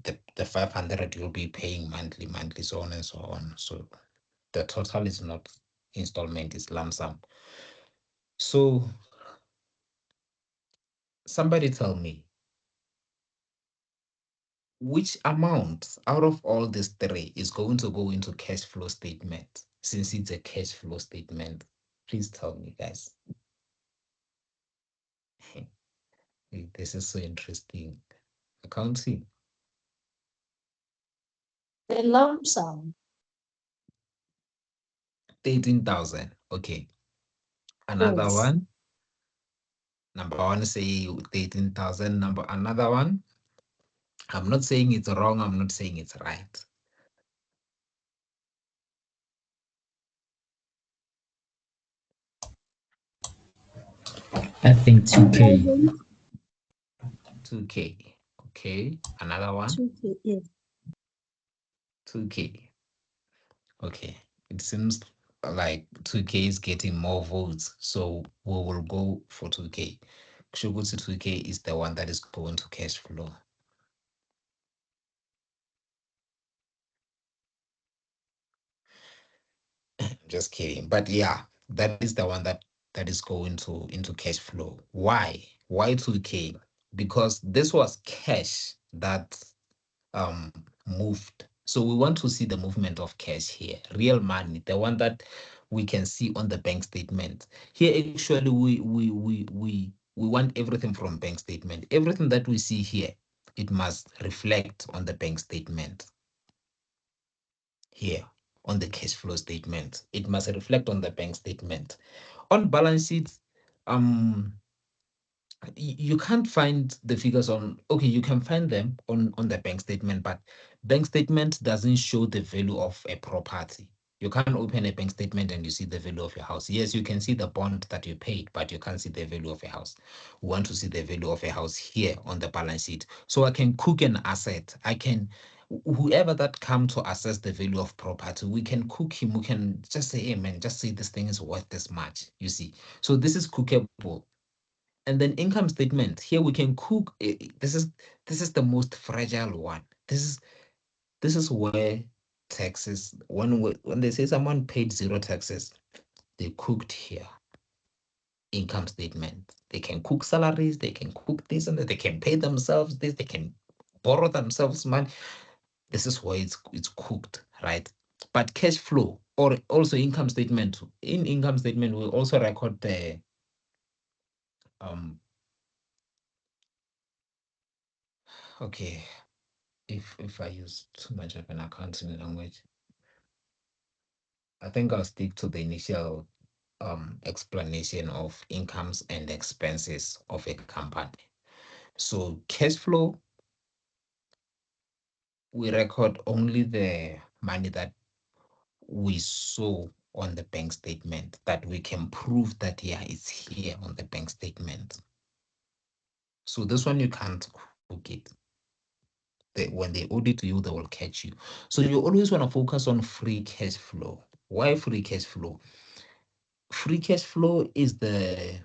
the 500 you'll be paying monthly, so on and so on. So the total is not installment, is lump sum. So somebody tell me, which amount out of all these three is going to go into cash flow statement since it's a cash flow statement? Please tell me, guys. This is so interesting. Accounting. The lump sum. 13,000. Okay. Another Yes. one. Number one say 13,000. Another one. I'm not saying it's wrong. I'm not saying it's right. I think 2K. 2K. Okay. Another one. 2K, yes. 2K. Okay. It seems like 2K is getting more votes. So we will go for 2K. Kushuguti 2K is the one that is going to cash flow. Just kidding. But yeah, that is the one that is going to into cash flow. Why 2K? Because this was cash that moved. So we want to see the movement of cash here, real money, the one that we can see on the bank statement. Here actually we want everything from bank statement. Everything that we see here, it must reflect on the bank statement. Here on the cash flow statement, it must reflect on the bank statement. On balance sheet, you can't find the figures on, okay, you can find them on the bank statement, but bank statement doesn't show the value of a property. You can't open a bank statement and you see the value of your house. Yes, you can see the bond that you paid, but you can't see the value of a house. We want to see the value of a house here on the balance sheet. So I can cook an asset. Whoever that come to assess the value of property, we can cook him. We can just say, hey man, just say this thing is worth this much. You see, so this is cookable. And then income statement, here we can cook. This is the most fragile one. This is where taxes, when they say someone paid zero taxes, they cooked here. Income statement, they can cook salaries, they can cook this and that, they can pay themselves this, they can borrow themselves money. This is where it's cooked, right? But cash flow or also income statement, in income statement we also record the okay, if I use too much of an accounting language, I think I'll stick to the initial explanation of incomes and expenses of a company. So cash flow, we record only the money that we saw on the bank statement, that we can prove that yeah, it's here on the bank statement. So this one you can't cook it. When they audit you, they will catch you. So you always want to focus on free cash flow. Why free cash flow? Free cash flow is the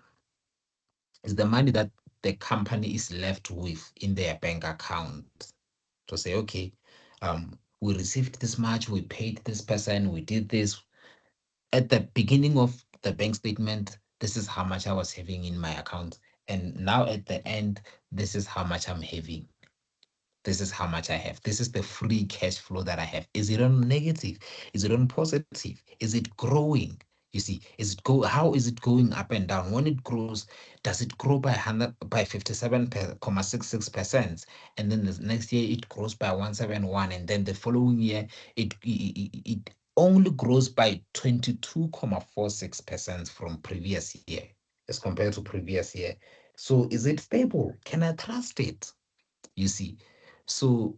money that the company is left with in their bank account to say, okay, we received this much, we paid this person, we did this. At the beginning of the bank statement, this is how much I was having in my account. And now at the end, this is how much I'm having. This is how much I have. This is the free cash flow that I have. Is it on negative? Is it on positive? Is it growing? You see, how is it going up and down? When it grows, does it grow by 57.66%? And then the next year it grows by 171, and then the following year it only grows by 22.46% from previous year as compared to previous year. So is it stable? Can I trust it? You see, so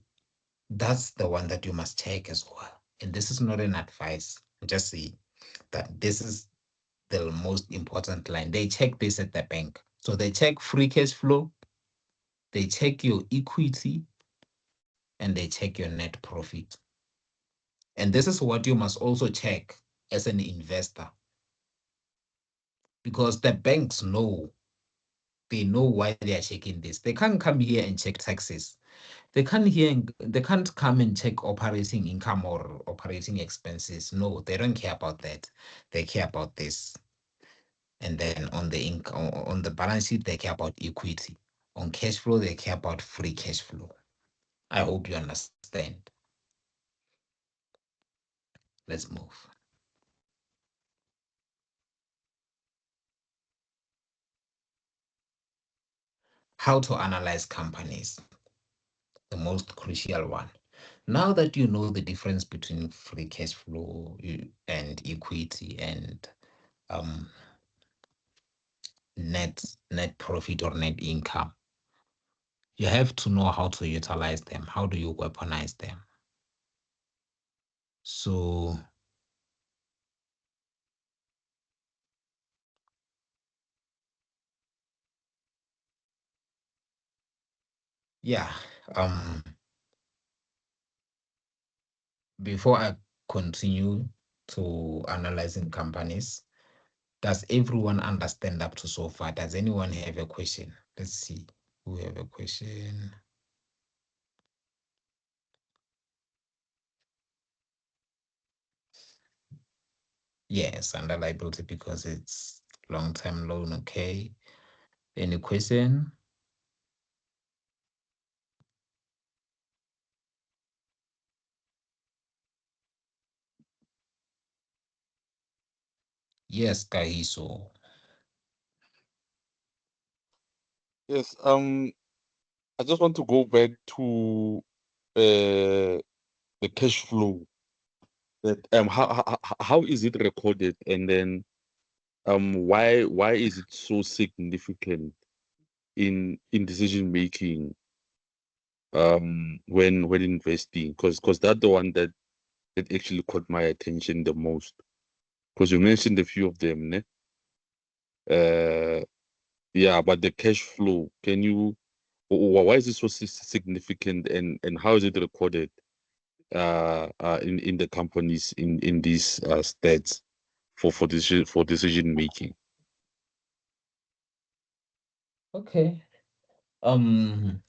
that's the one that you must check as well. And this is not an advice. Just see that this is the most important line. They check this at the bank. So they check free cash flow, they check your equity, and they check your net profit. And this is what you must also check as an investor, because the banks know, they know why they are checking this. They can't come here and check taxes. They can't come and check operating income or operating expenses. No, they don't care about that. They care about this. And then on the income, on the balance sheet, they care about equity. On cash flow, they care about free cash flow. I hope you understand. Let's move. How to analyze companies, the most crucial one. Now that you know the difference between free cash flow and equity and um, net profit or net income, you have to know how to utilize them. How do you weaponize them? So yeah, before I continue to analyzing companies, does everyone understand up to so far? Does anyone have a question? Let's see. Who have a question? Yes, under liability because it's long-term loan. Okay. Any question? Yes, Kahiso. Yes. I just want to go back to the cash flow. That how is it recorded, and then why is it so significant in decision making when investing? Because that's the one that actually caught my attention the most. Because you mentioned a few of them, ne? Yeah, but the cash flow, can you why is it so significant, and how is it recorded in the companies in these stats for decision making? Okay.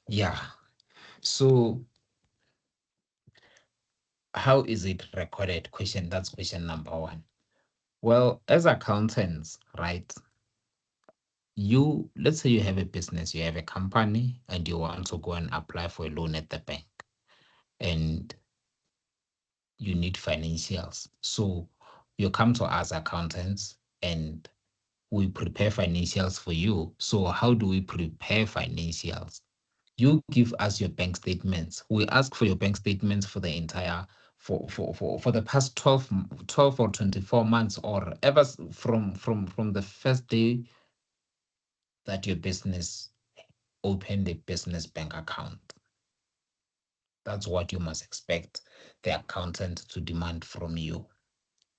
Yeah. So how is it recorded? That's question number one. Well, as accountants, right? Let's say you have a business, you have a company, and you want to go and apply for a loan at the bank, and you need financials. So you come to us accountants and we prepare financials for you. So how do we prepare financials? You give us your bank statements. We ask for your bank statements for the entire for the past 12 or 24 months, or ever from the first day that your business opened a business bank account. That's what you must expect the accountant to demand from you.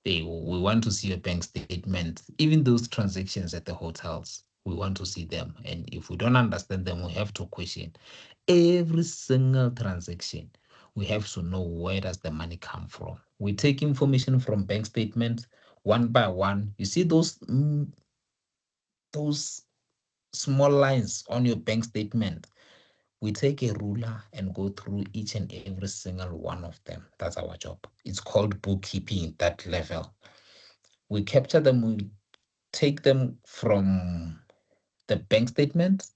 We want to see a bank statement, even those transactions at the hotels. We want to see them. And if we don't understand them, we have to question every single transaction. We have to know where does the money come from. We take information from bank statements one by one. You see those small lines on your bank statement. We take a ruler and go through each and every single one of them. That's our job. It's called bookkeeping, that level. We capture them, we take them from the bank statements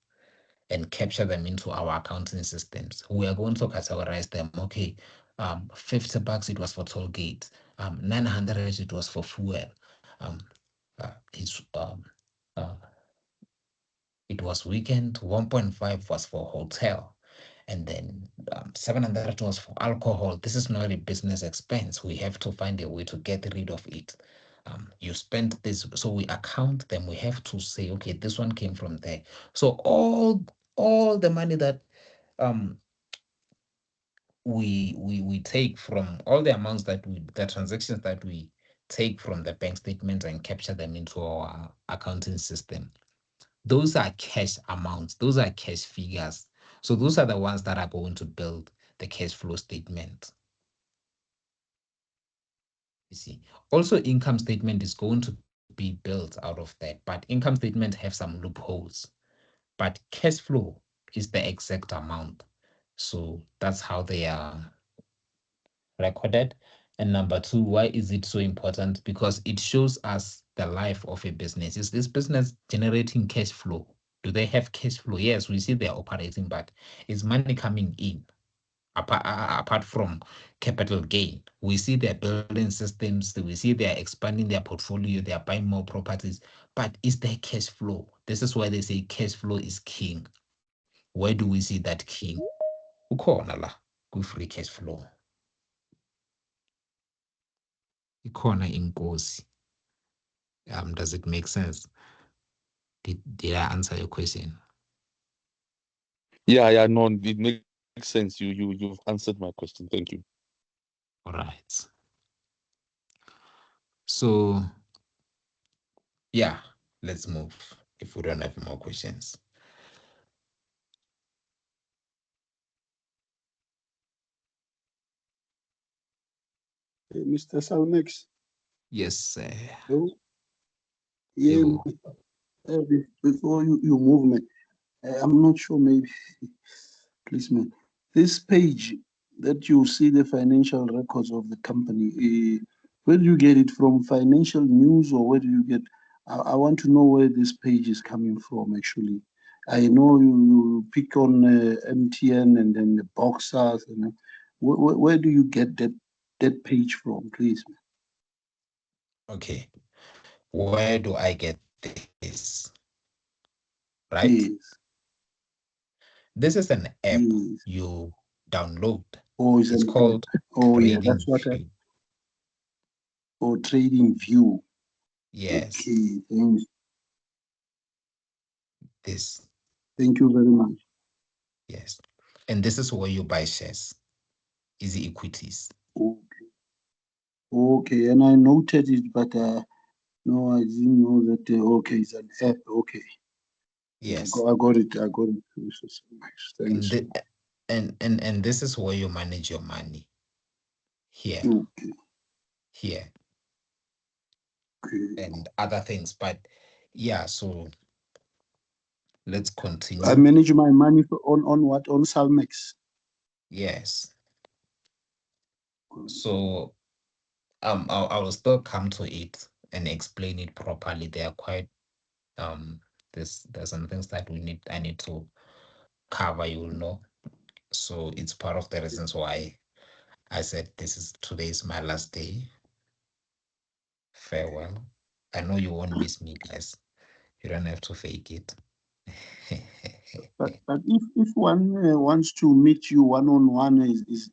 and capture them into our accounting systems. We are going to categorize them. Okay, $50 it was for toll gate, 900 it was for fuel, it's it was weekend, 1.5 was for hotel, and then 700 was for alcohol. This is not a business expense. We have to find a way to get rid of it. You spent this, so we account them. We have to say, okay, this one came from there. So all the money that um we take from all the amounts the transactions that we take from the bank statement and capture them into our accounting system, those are cash amounts, those are cash figures. So those are the ones that are going to build the cash flow statement. You see, also income statement is going to be built out of that, but income statement have some loopholes, but cash flow is the exact amount. So that's how they are recorded. And number two, why is it so important? Because it shows us the life of a business. Is this business generating cash flow? Do they have cash flow? Yes, we see they're operating, but is money coming in? apart from capital gain. We see they're building systems, we see they're expanding their portfolio, they are buying more properties, but is there cash flow? This is why they say cash flow is king. Where do we see that king? Ukhona la ku-free cash flow. Ikhona inkosi. Does it make sense? Did I answer your question? Yeah, no, it makes sense. You've answered my question. Thank you. All right. So yeah, let's move if we don't have more questions. Mr. Salmex. Yes, Oh, yeah, you. before you move me, I'm not sure, maybe, please, man. This page that you see the financial records of the company, where do you get it from? Financial news, or where do you get? I want to know where this page is coming from, actually. I know you pick on MTN and then the boxers, and where do you get that page from, please? Okay. Where do I get this? Right? Yes, This is an app yes. you download. Oh, it's It's an app. called Oh, yeah, that's Trading what I. View. Oh, Trading View. Yes, Okay, thanks. this. Thank you very much. Yes. And this is where you buy shares, easy equities. Okay, okay, and I noted it, but no, I didn't know that. Okay, it's an app. Okay, yeah, Yes. I got it. I got it. Mr. Salmex. And Thanks. the, and this is where you manage your money. Here, Okay, here, okay. and other things. But yeah, so let's I continue. manage my money on what? On Salmex. Yes. So I will still come to it and explain it properly. They are quite there's some things that I need to cover, you will know. So it's part of the reasons why I said today is my last day. Farewell. I know you won't miss me, guys. You don't have to fake it. But if one wants to meet you one on one, is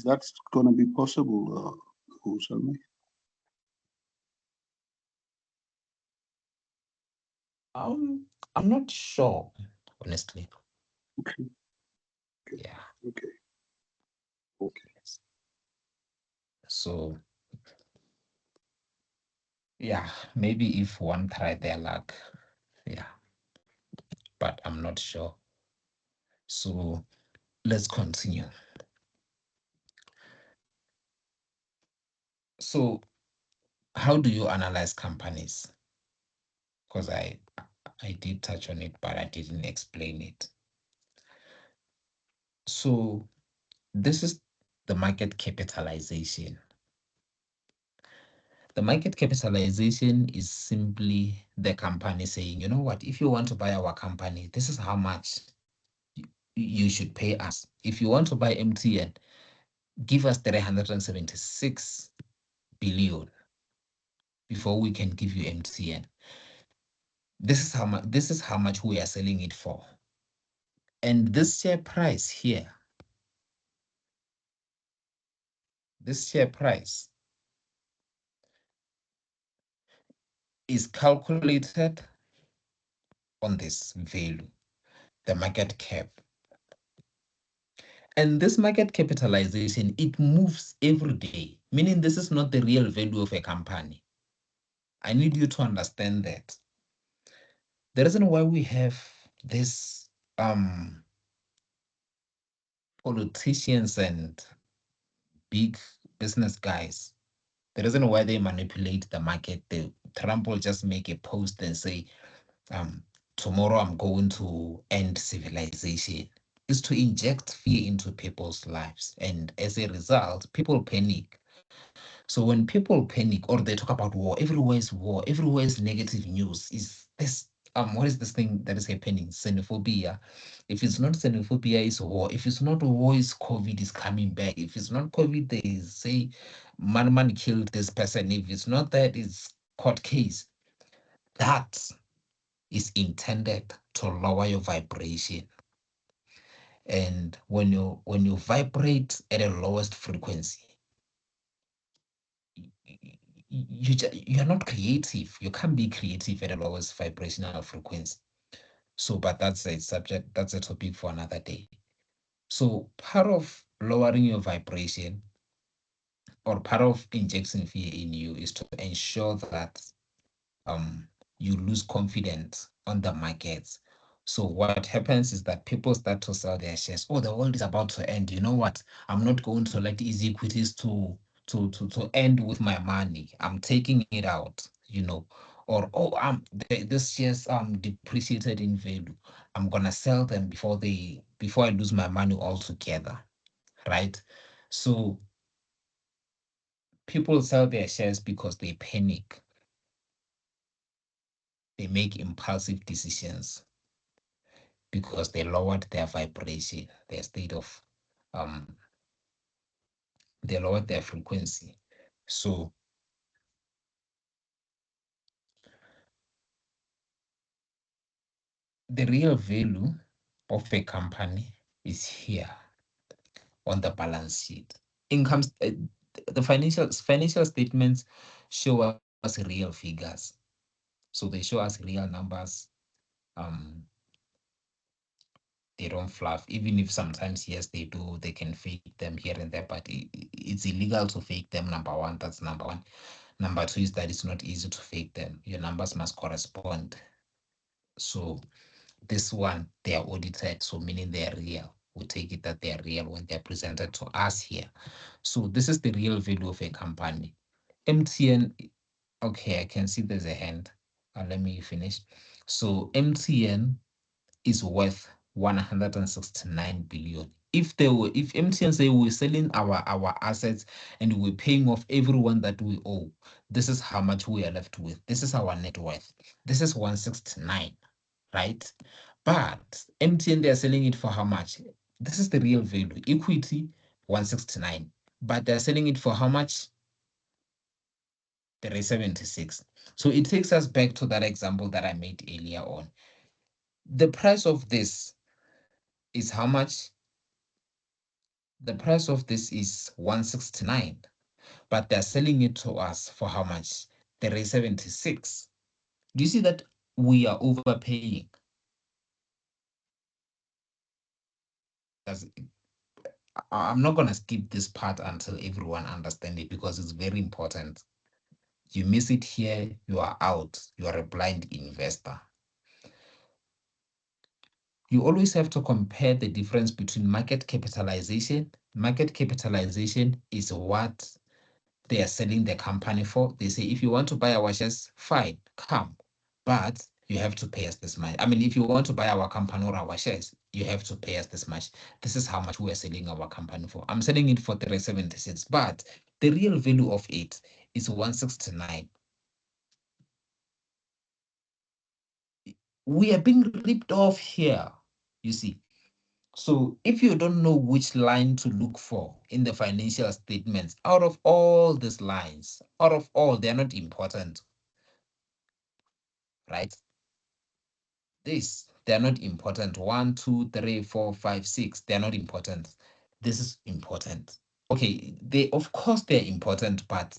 that gonna be possible, Salmex? I'm not sure, honestly. Okay, okay, Yeah. okay, okay. Yes. So yeah, maybe if one try their luck, yeah, but I'm not sure. So let's continue. So how do you analyze companies? Because I did touch on it, but I didn't explain it. So this is the market capitalization. The market capitalization is simply the company saying, you know what, if you want to buy our company, this is how much you should pay us. If you want to buy MTN, give us 376 billion before we can give you MTN. This is how much we are selling it for. And this share price here, this share price is calculated on this value, the market cap. And this market capitalization, it moves every day, meaning this is not the real value of a company. I need you to understand that. The reason why we have this politicians and big business guys, the reason why they manipulate the market, Trump will just make a post and say, tomorrow I'm going to end civilization, is to inject fear into people's lives. And as a result, people panic. So when people panic or they talk about war, everywhere is negative news. Is this what is this thing that is happening? Xenophobia. If it's not xenophobia, it's war. If it's not war, it's COVID is coming back. If it's not COVID, they say man killed this person. If it's not that, it's court case. That is intended to lower your vibration. And when you vibrate at a lowest frequency, you're not creative. You can't be creative at the lowest vibrational frequency. So, but that's a subject, that's a topic for another day. So part of lowering your vibration or part of injecting fear in you is to ensure that you lose confidence on the markets. So what happens is that people start to sell their shares. Oh, the world is about to end. You know what? I'm not going to let easy equities to end with my money. I'm taking it out, you know. Or this shares depreciated in value. I'm gonna sell them before I lose my money altogether, right? So people sell their shares because they panic. They make impulsive decisions because they lowered their vibration, their state of, they lowered their frequency. So the real value of a company is here on the balance sheet. Incomes, the financial statements show us real figures. So they show us real numbers. They don't fluff, even if sometimes, yes, they do, they can fake them here and there, but it's illegal to fake them. Number one, that's number one. Number two is that it's not easy to fake them. Your numbers must correspond. So this one, they are audited, so meaning they are real. We take it that they are real when they're presented to us here. So this is the real value of a company. MTN, okay, I can see there's a hand. Let me finish. So MTN is worth 169 billion. If MTN say we're selling our assets and we're paying off everyone that we owe, this is how much we are left with. This is our net worth. This is 169, right? But MTN, they're selling it for how much? This is the real value. Equity 169, but they're selling it for how much? 376. So it takes us back to that example that I made earlier on. The price of this is how much? The price of this is 169, but they're selling it to us for how much? 376. Do you see that we are overpaying? I'm not going to skip this part until everyone understands it because it's very important. You miss it here, you are out. You are a blind investor. You always have to compare the difference between market capitalization. Market capitalization is what they are selling the company for. They say, if you want to buy our shares, fine, come. But you have to pay us this much. I mean, if you want to buy our company or our shares, you have to pay us this much. This is how much we are selling our company for. I'm selling it for 376, but the real value of it is 169. We are being ripped off here, you see. So if you don't know which line to look for in the financial statements, out of all these lines, out of all, they're not important, right? They're not important. 1, 2, 3, 4, 5, 6, they're not important. This is important. Okay, of course they're important, but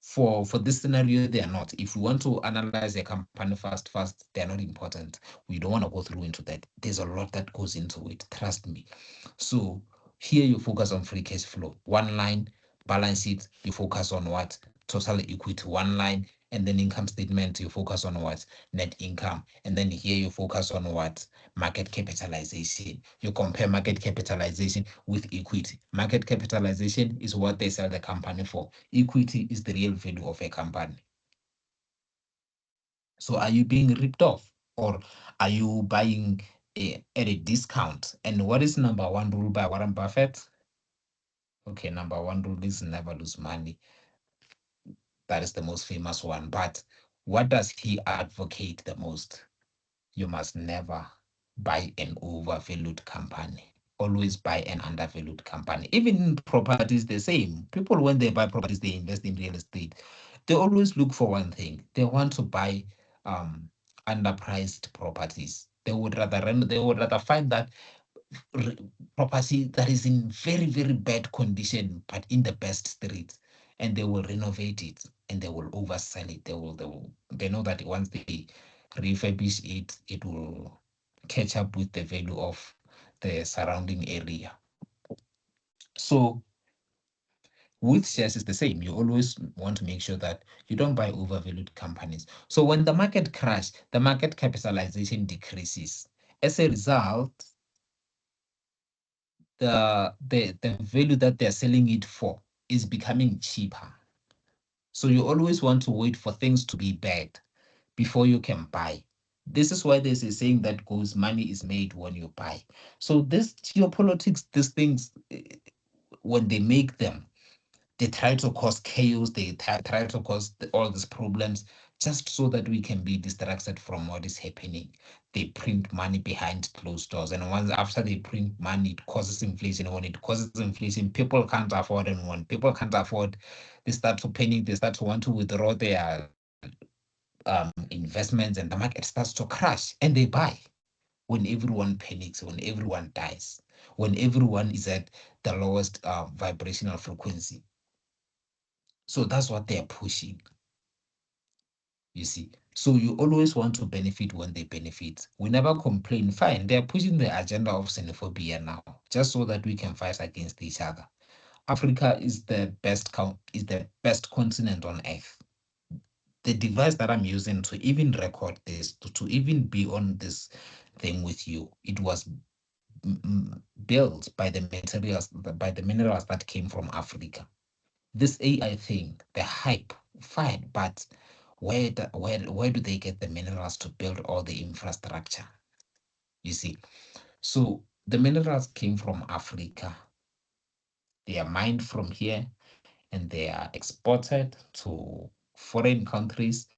for this scenario, they are not. If we want to analyze a company fast, they're not important. We don't want to go through into that. There's a lot that goes into it, trust me. So here you focus on free cash flow. One line, balance sheet, you focus on what? Total equity, one line. And then income statement, you focus on what? Net income. And then here you focus on what? Market capitalization. You compare market capitalization with equity. Market capitalization is what they sell the company for. Equity is the real value of a company. So are you being ripped off, or are you buying at a discount? And what is number one rule by Warren Buffett? Okay, number one rule is never lose money. That is the most famous one. But what does he advocate the most? you must never buy an overvalued company. Always buy an undervalued company. Even in properties, the same. People, when they buy properties, they invest in real estate. They always look for one thing. They want to buy underpriced properties. They would rather find that property that is in very, very bad condition, but in the best street, and they will renovate it and they will oversell it. They know that once they refurbish it, it will catch up with the value of the surrounding area. So with shares, it's the same. You always want to make sure that you don't buy overvalued companies. So when the market crash, the market capitalization decreases. As a result, the value that they're selling it for is becoming cheaper. So you always want to wait for things to be bad before you can buy. This is why there's a saying that goes, money is made when you buy. So this geopolitics, these things, when they make them, they try to cause chaos, they try to cause all these problems just so that we can be distracted from what is happening. They print money behind closed doors, and once after they print money, it causes inflation. When it causes inflation, people can't afford, and when people can't afford, they start to panic, they start to want to withdraw their investments, and the market starts to crash, and they buy when everyone panics, when everyone dies, when everyone is at the lowest vibrational frequency. So that's what they're pushing, you see. So you always want to benefit when they benefit. We never complain. Fine, they're pushing the agenda of xenophobia now, just so that we can fight against each other. Africa is the best continent on earth. The device that I'm using to even record this, to even be on this thing with you, it was built by the minerals that came from Africa. This AI thing, the hype, fine, but where do they get the minerals to build all the infrastructure? You see, so the minerals came from Africa. They are mined from here and they are exported to foreign countries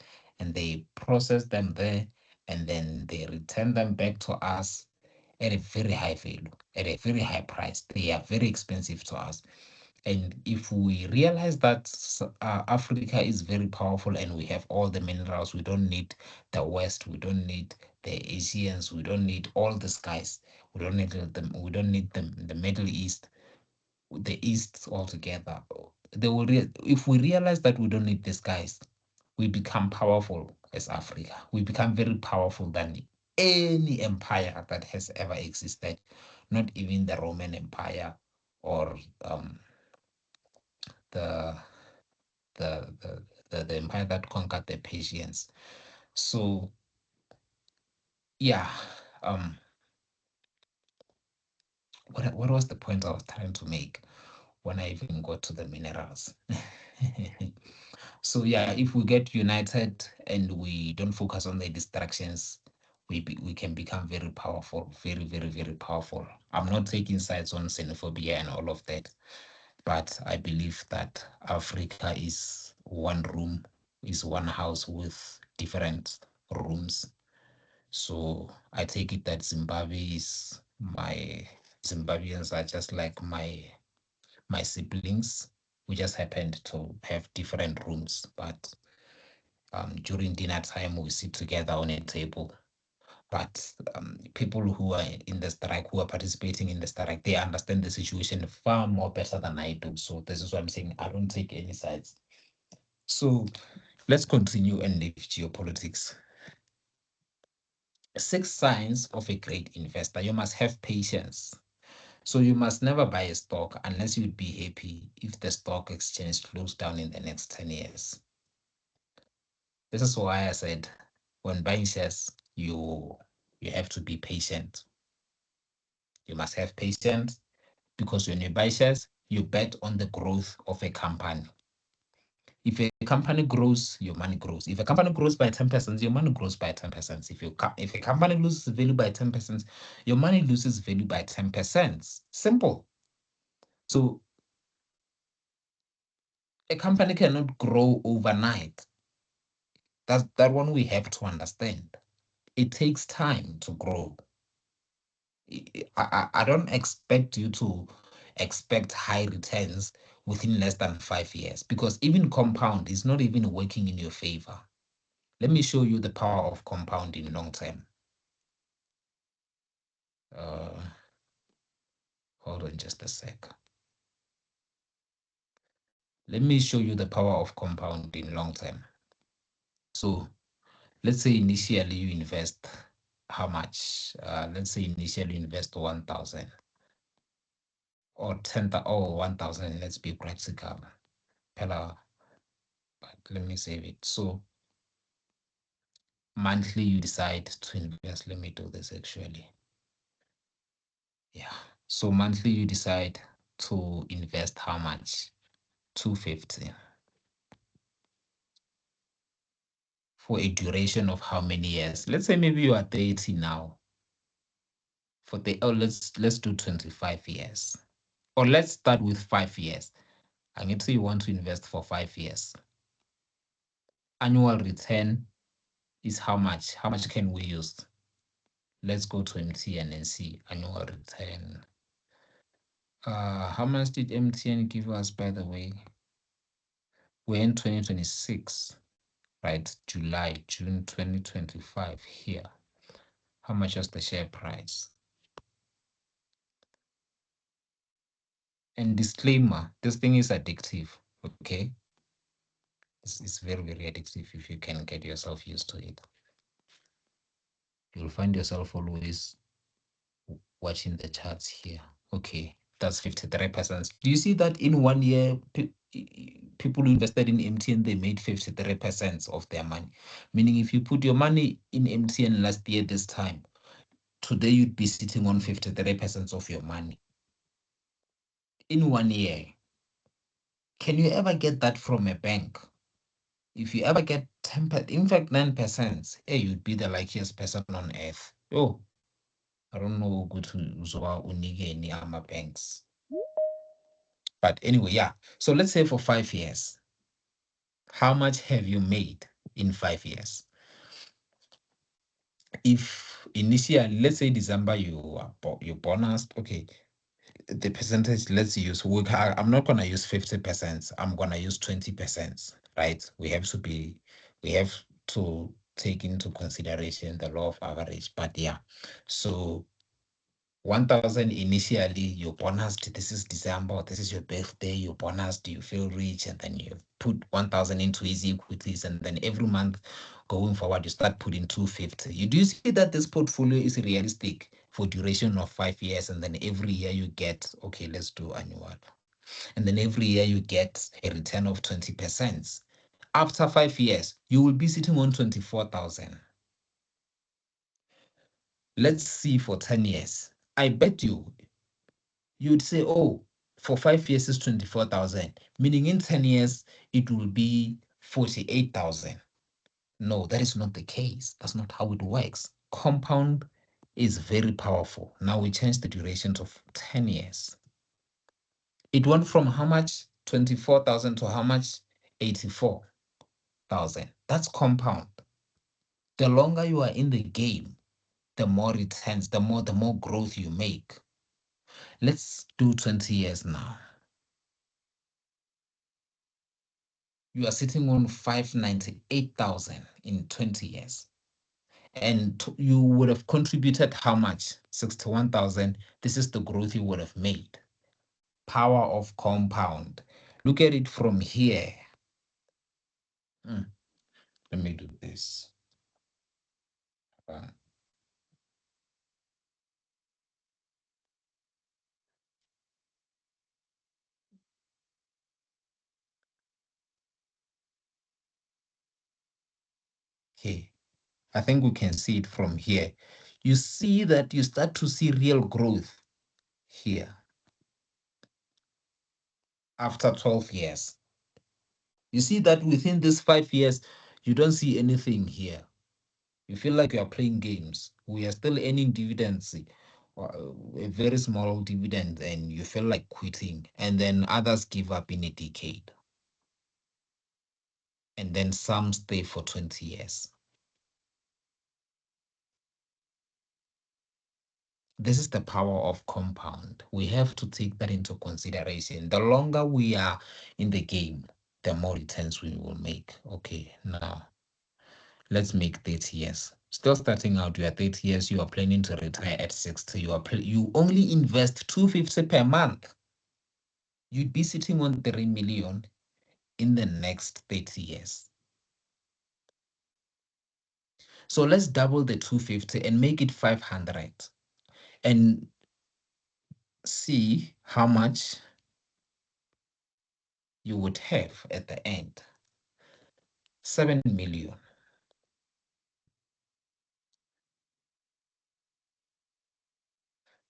and they process them there and then they return them back to us at a very high value, at a very high price. They are very expensive to us. And if we realize that Africa is very powerful and we have all the minerals, we don't need the West, we don't need the Asians, we don't need all these guys, we don't need them, we don't need them, the Middle East, the East altogether. If we realize that we don't need these guys, we become powerful as Africa. We become very powerful than any empire that has ever existed, not even the Roman Empire or the the empire that conquered the Persians. So yeah, what was the point I was trying to make when I even got to the minerals? So yeah, if we get united and we don't focus on the distractions, we can become very powerful, very, very, very powerful. I'm not taking sides on xenophobia and all of that, but I believe that Africa is one room, is one house with different rooms. So I take it that Zimbabweans are just like my siblings. We just happened to have different rooms, but during dinner time we sit together on a table. But people who are in the strike, who are participating in the strike, they understand the situation far more better than I do. So this is what I'm saying. I don't take any sides. So let's continue and leave geopolitics. 6 signs of a great investor. You must have patience. So you must never buy a stock unless you'd be happy if the stock exchange closed down in the next 10 years. This is why I said when buying shares, you have to be patient. You must have patience because when you buy shares, you bet on the growth of a company. If a company grows, your money grows. If a company grows by 10%, your money grows by 10%. If a company loses value by 10%, your money loses value by 10%. Simple. So a company cannot grow overnight. That one we have to understand. It takes time to grow. I don't expect you to expect high returns within less than 5 years, because even compound is not even working in your favor. Let me show you the power of compounding long term. Hold on just a sec. Let me show you the power of compounding long term. So let's say initially you invest how much? Let's say initially you invest 1,000 or 10,000 or 1,000. Let's be practical. But let me save it. So monthly you decide to invest. Let me do this actually. Yeah. So monthly you decide to invest how much? 250 for a duration of how many years? Let's say maybe you are 30 now. Let's do 25 years. Or let's start with 5 years. I need to you want to invest for 5 years. Annual return is how much? How much can we use? Let's go to MTN and see annual return. How much did MTN give us, by the way? We're in 2026, right? June 2025 here. How much was the share price? And disclaimer, this thing is addictive, okay? It's very, very addictive if you can get yourself used to it. You'll find yourself always watching the charts here. Okay, that's 53%. Do you see that in 1 year, people who invested in MTN, they made 53% of their money? Meaning if you put your money in MTN last year this time, today you'd be sitting on 53% of your money. In 1 year. Can you ever get that from a bank? If you ever get 10%, in fact 9%, hey, you'd be the luckiest person on earth. Oh, I don't know good to unige ama banks. But anyway, yeah. So let's say for 5 years, how much have you made in 5 years? If initially, let's say December, you bonus, okay, the percentage, let's use, I'm not going to use 50%. I'm going to use 20%, right? We have to take into consideration the law of average, but yeah. So 1,000 initially, you bonused, this is December, this is your birthday, you bonused, you feel rich, and then you put 1,000 into easy equities, and then every month going forward, you start putting 250. You do see that this portfolio is realistic for duration of 5 years, and then every year you get, okay, let's do annual. And then every year you get a return of 20%. After 5 years, you will be sitting on 24,000. Let's see for 10 years. I bet you'd say, oh, for 5 years is 24,000, meaning in 10 years, it will be 48,000. No, that is not the case. That's not how it works. Compound is very powerful. Now we change the duration to 10 years. It went from how much? 24,000 to how much? 84,000. That's compound. The longer you are in the game, the more returns, the more growth you make. Let's do 20 years now. You are sitting on 598,000 in 20 years. And you would have contributed how much? 61,000. This is the growth you would have made. Power of compound. Look at it from here. Let me do this. Okay. I think we can see it from here. You see that you start to see real growth here after 12 years. You see that within these 5 years, you don't see anything here. You feel like you are playing games. We are still earning dividends, a very small dividend, and you feel like quitting. And then others give up in a decade. And then some stay for 20 years. This is the power of compound. We have to take that into consideration. The longer we are in the game, the more returns we will make. Okay, now let's make 30 years. Still starting out, you are 30 years, you are planning to retire at 60. You only invest 250 per month. You'd be sitting on 3 million in the next 30 years. So let's double the 250 and make it 500 and see how much you would have at the end. 7 million.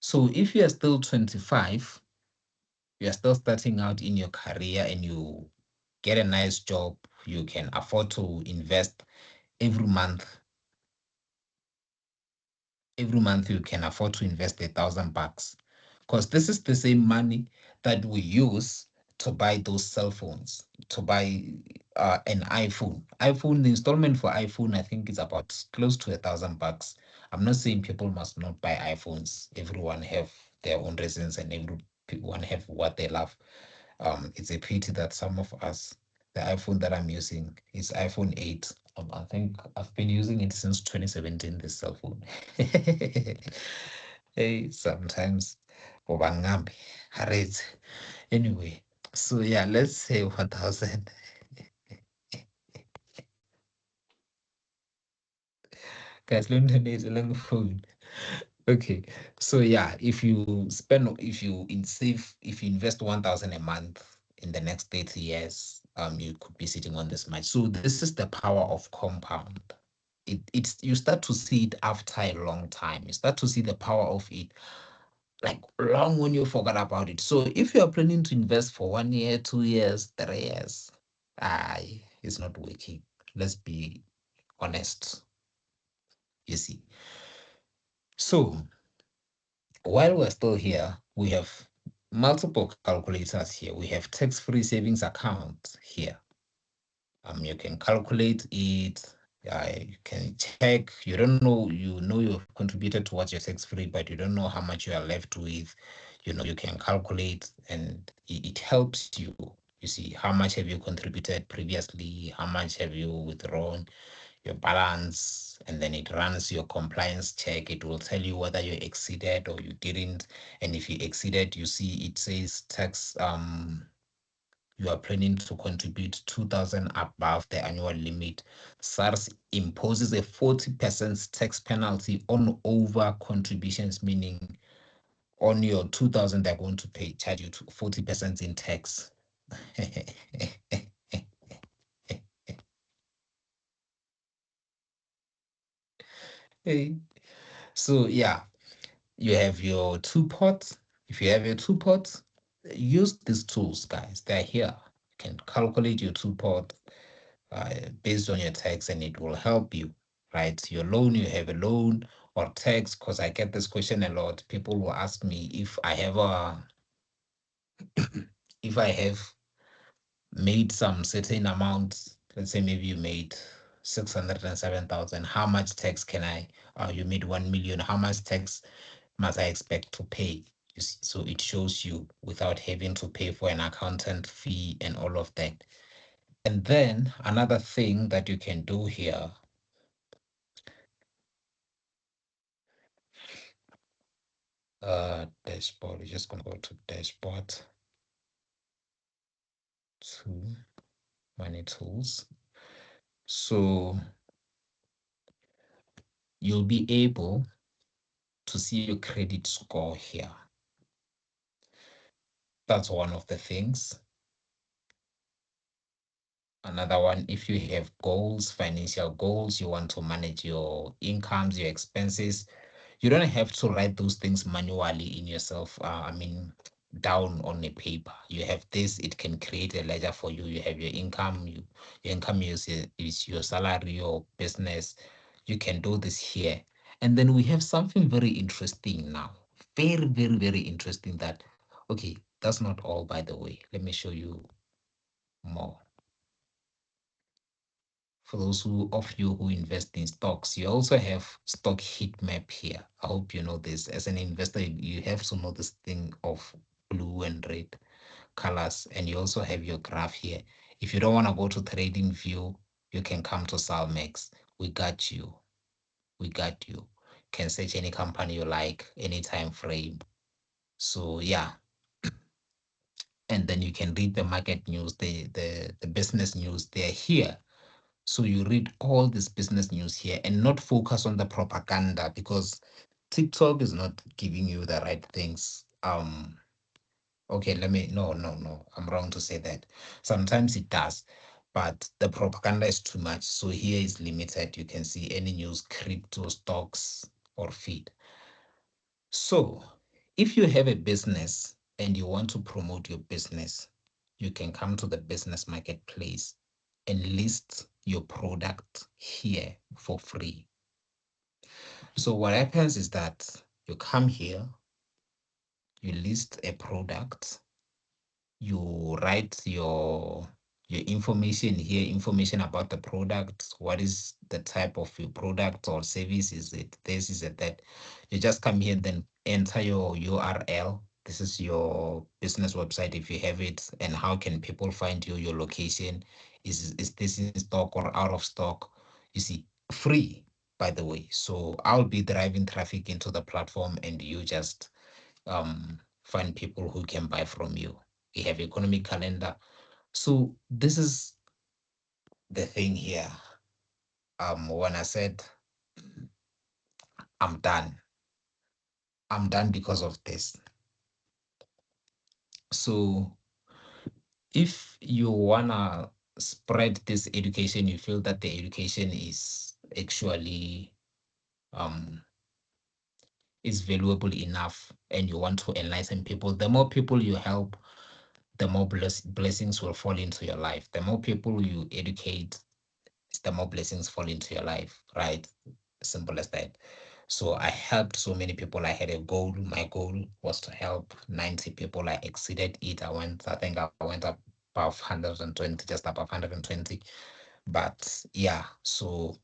So if you are still 25, you are still starting out in your career and you get a nice job, you can afford to invest every month. Every month you can afford to invest $1,000 because this is the same money that we use to buy those cell phones, to buy an iPhone. The installment for iPhone, I think, is about close to $1,000. I'm not saying people must not buy iPhones. Everyone have their own reasons and everyone have what they love. It's a pity that some of us, the iPhone that I'm using is iPhone 8. I think I've been using it since 2017, this cell phone. Hey, sometimes Obangambi, Harriet. Anyway, so yeah, let's say 1,000. Guys, London is a long phone. Okay, so yeah, if you invest 1,000 a month in the next 30 years, you could be sitting on this much. So this is the power of compound. It's you start to see it after a long time. You start to see the power of it like long when you forgot about it. So if you are planning to invest for 1 year, 2 years, 3 years, it's not working. Let's be honest. You see. So while we're still here, we have multiple calculators here. We have tax-free savings account here. You can calculate it. You can check. You don't know, you've contributed towards your tax-free, but you don't know how much you are left with. You can calculate and it helps you. You see, how much have you contributed previously? How much have you withdrawn? Your balance, and then it runs your compliance check. It will tell you whether you exceeded or you didn't. And if you exceeded, you see it says tax, you are planning to contribute 2,000 above the annual limit. SARS imposes a 40% tax penalty on over contributions, meaning on your 2,000, they're going to charge you 40% in tax. Hey. So yeah, you have your two pots. If you have your two pots, use these tools, guys. They're here. You can calculate your two pot based on your tax, and it will help you, right? Your loan, you have a loan or tax, because I get this question a lot. People will ask me if I have if I have made some certain amount. Let's say maybe you made 607,000. How much tax can I? You made 1 million. How much tax must I expect to pay? You see, so it shows you without having to pay for an accountant fee and all of that. And then another thing that you can do here, dashboard, you're just gonna go to dashboard, to money tools. So you'll be able to see your credit score here. That's one of the things. Another one, if you have goals, financial goals, you want to manage your incomes, your expenses, you don't have to write those things manually in yourself. Down on a paper. You have this, it can create a ledger for you. You have your income, your income is your salary, your business. You can do this here. And then we have something very interesting now. Very, very, very interesting that, okay, that's not all, by the way. Let me show you more. for those of you who invest in stocks, you also have stock heat map here. I hope you know this. As an investor, you have to know this thing of blue and red colors, and you also have your graph here. If you don't want to go to trading view, you can come to Salmex. We got you. We got you. Can search any company you like, any time frame. So yeah, and then you can read the market news, the business news. They're here. So you read all this business news here and not focus on the propaganda, because TikTok is not giving you the right things. Okay, no, I'm wrong to say that. Sometimes it does, but the propaganda is too much. So here is limited. You can see any news, crypto, stocks, or feed. So if you have a business and you want to promote your business, you can come to the business marketplace and list your product here for free. So what happens is that you come here, you list a product, you write your information here, information about the product, what is the type of your product or service, is it this, is it that. You just come here and then enter your URL. This is your business website if you have it, and how can people find you, your location, is this in stock or out of stock. You see, free, by the way. So I'll be driving traffic into the platform, and you just find people who can buy from you. We have economic calendar. So this is the thing here. When I said I'm done, I'm done because of this. So if you wanna spread this education, you feel that the education is actually is valuable enough, and you want to enlighten people, the more people you help, the more blessings will fall into your life. The more people you educate, the more blessings fall into your life, right? Simple as that. So I helped so many people. I had a goal. My goal was to help 90 people. I exceeded it. I think I went up above 120, just above 120. But yeah, so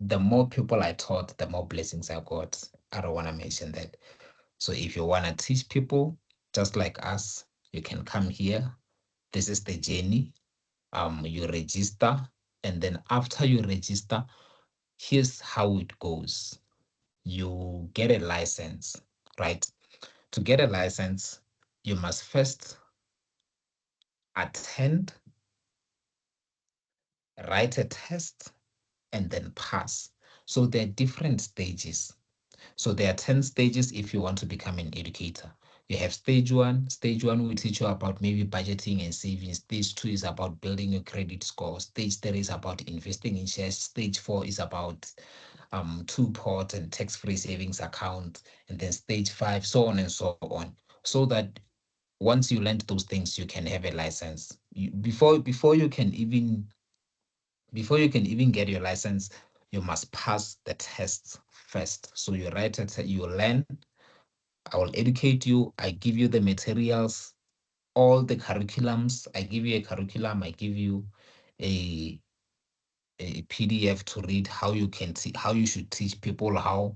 the more people I taught, the more blessings I got. I don't want to mention that. So if you want to teach people just like us, you can come here. This is the journey. You register, and then after you register, here's how it goes. You get a license, right? To get a license, you must first attend, write a test, and then pass. So there are different stages. So there are 10 stages if you want to become an educator. You have stage one. Stage one will teach you about maybe budgeting and saving. Stage two is about building your credit score. Stage three is about investing in shares. Stage four is about two-pot and tax-free savings account. And then stage five, so on and so on. So that once you learn those things, you can have a license. Before you can even get your license, you must pass the tests first. So you write it, you learn. I will educate you. I give you the materials, all the curriculums. I give you a curriculum. I give you a PDF to read how you can see, how you should teach people, how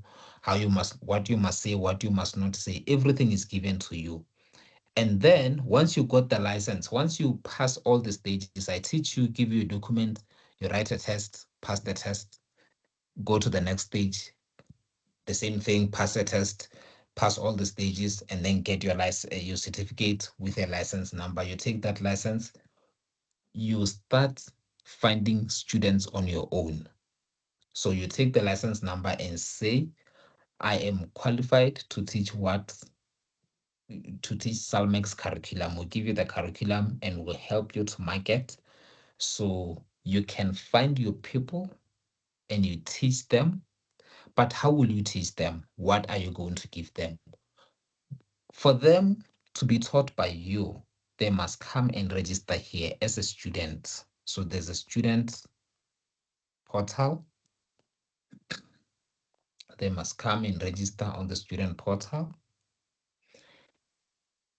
you must, what you must say, what you must not say. Everything is given to you. And then once you got the license, once you pass all the stages, I teach you, give you a document, you write a test, pass the test, go to the next stage, the same thing, pass a test, pass all the stages, and then get your license, your certificate with a license number. You take that license, you start finding students on your own. So you take the license number and say, I am qualified to teach Salmex curriculum. We'll give you the curriculum and we'll help you to market. So you can find your people and you teach them. But how will you teach them? What are you going to give them? For them to be taught by you, they must come and register here as a student. So there's a student portal. They must come and register on the student portal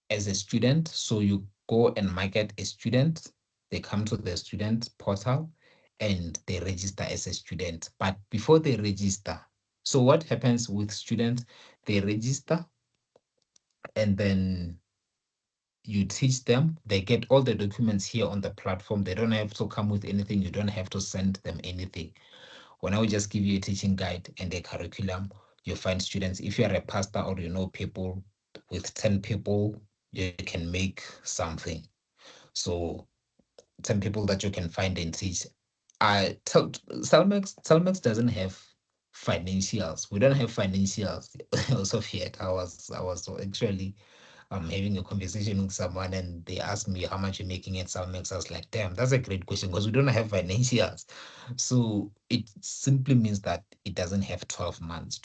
as a student. So you go and market a student. they come to the student portal and they register as a student. But before they register, so what happens with students, they register and then you teach them, they get all the documents here on the platform. They don't have to come with anything. You don't have to send them anything. When I will just give you a teaching guide and a curriculum, you find students. If you're a pastor or you know people, with 10 people, you can make something. So 10 people that you can find and teach. I tell Salmex doesn't have financials. We don't have financials also yet. I was actually having a conversation with someone and they asked me how much you're making at Salmex. I was like, damn, that's a great question because we don't have financials. So it simply means that it doesn't have 12 months.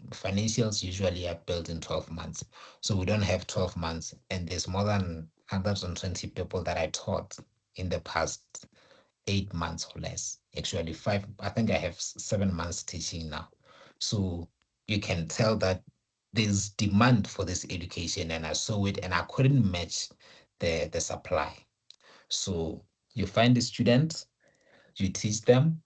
Financials usually are built in 12 months. So we don't have 12 months. And there's more than 120 people that I taught in the past 8 months or less. Actually, five, I think I have 7 months teaching now. So you can tell that there's demand for this education, and I saw it and I couldn't match the supply. So you find the students, you teach them,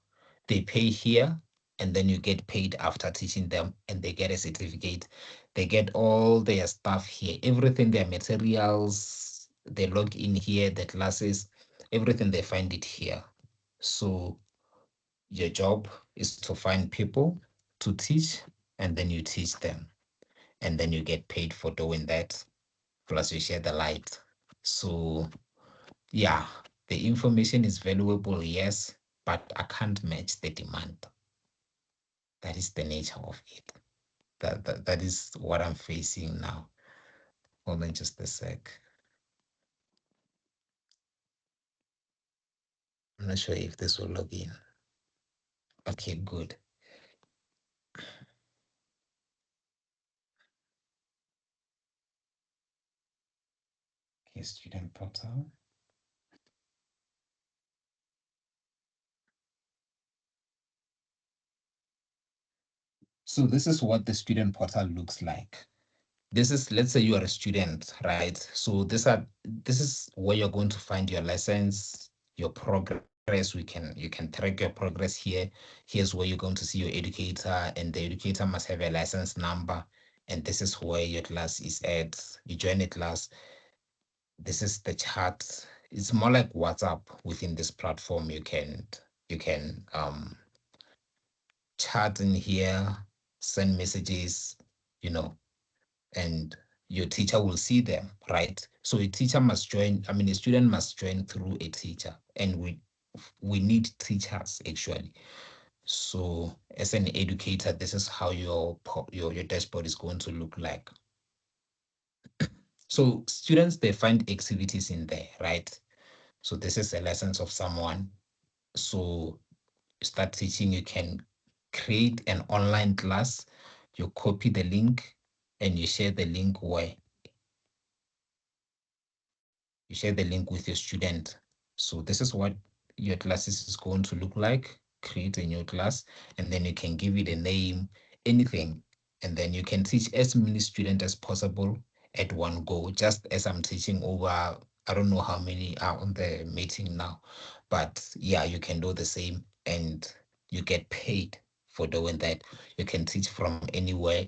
they pay here, and then you get paid after teaching them, and they get a certificate. They get all their stuff here, everything, their materials, they log in here, the classes, everything, they find it here. So your job is to find people to teach, and then you teach them, and then you get paid for doing that, plus you share the light. So yeah, the information is valuable, yes, but I can't match the demand. That is the nature of it. That is what I'm facing now. Hold on just a sec. I'm not sure if this will log in. Okay, good. Okay, student portal. So this is what the student portal looks like. This is, let's say you are a student, right? So this is where you're going to find your lessons, your progress. You can track your progress here. Here's where you're going to see your educator, and the educator must have a license number. And this is where your class is at. You join a class. This is the chat. It's more like WhatsApp within this platform. You can chat in here, send messages, you know, and your teacher will see them, right? So a teacher must join, I mean, a student must join through a teacher, and we need teachers actually. So as an educator, this is how your dashboard is going to look like. So students, they find activities in there, right? So this is a lessons of someone. So you start teaching, you can create an online class, you copy the link and you share the link where you share the link with your student. So this is what your classes is going to look like. Create a new class, and then you can give it a name, anything. And then you can teach as many students as possible at one go, just as I'm teaching over, I don't know how many are on the meeting now, but yeah, you can do the same and you get paid for doing that. You can teach from anywhere.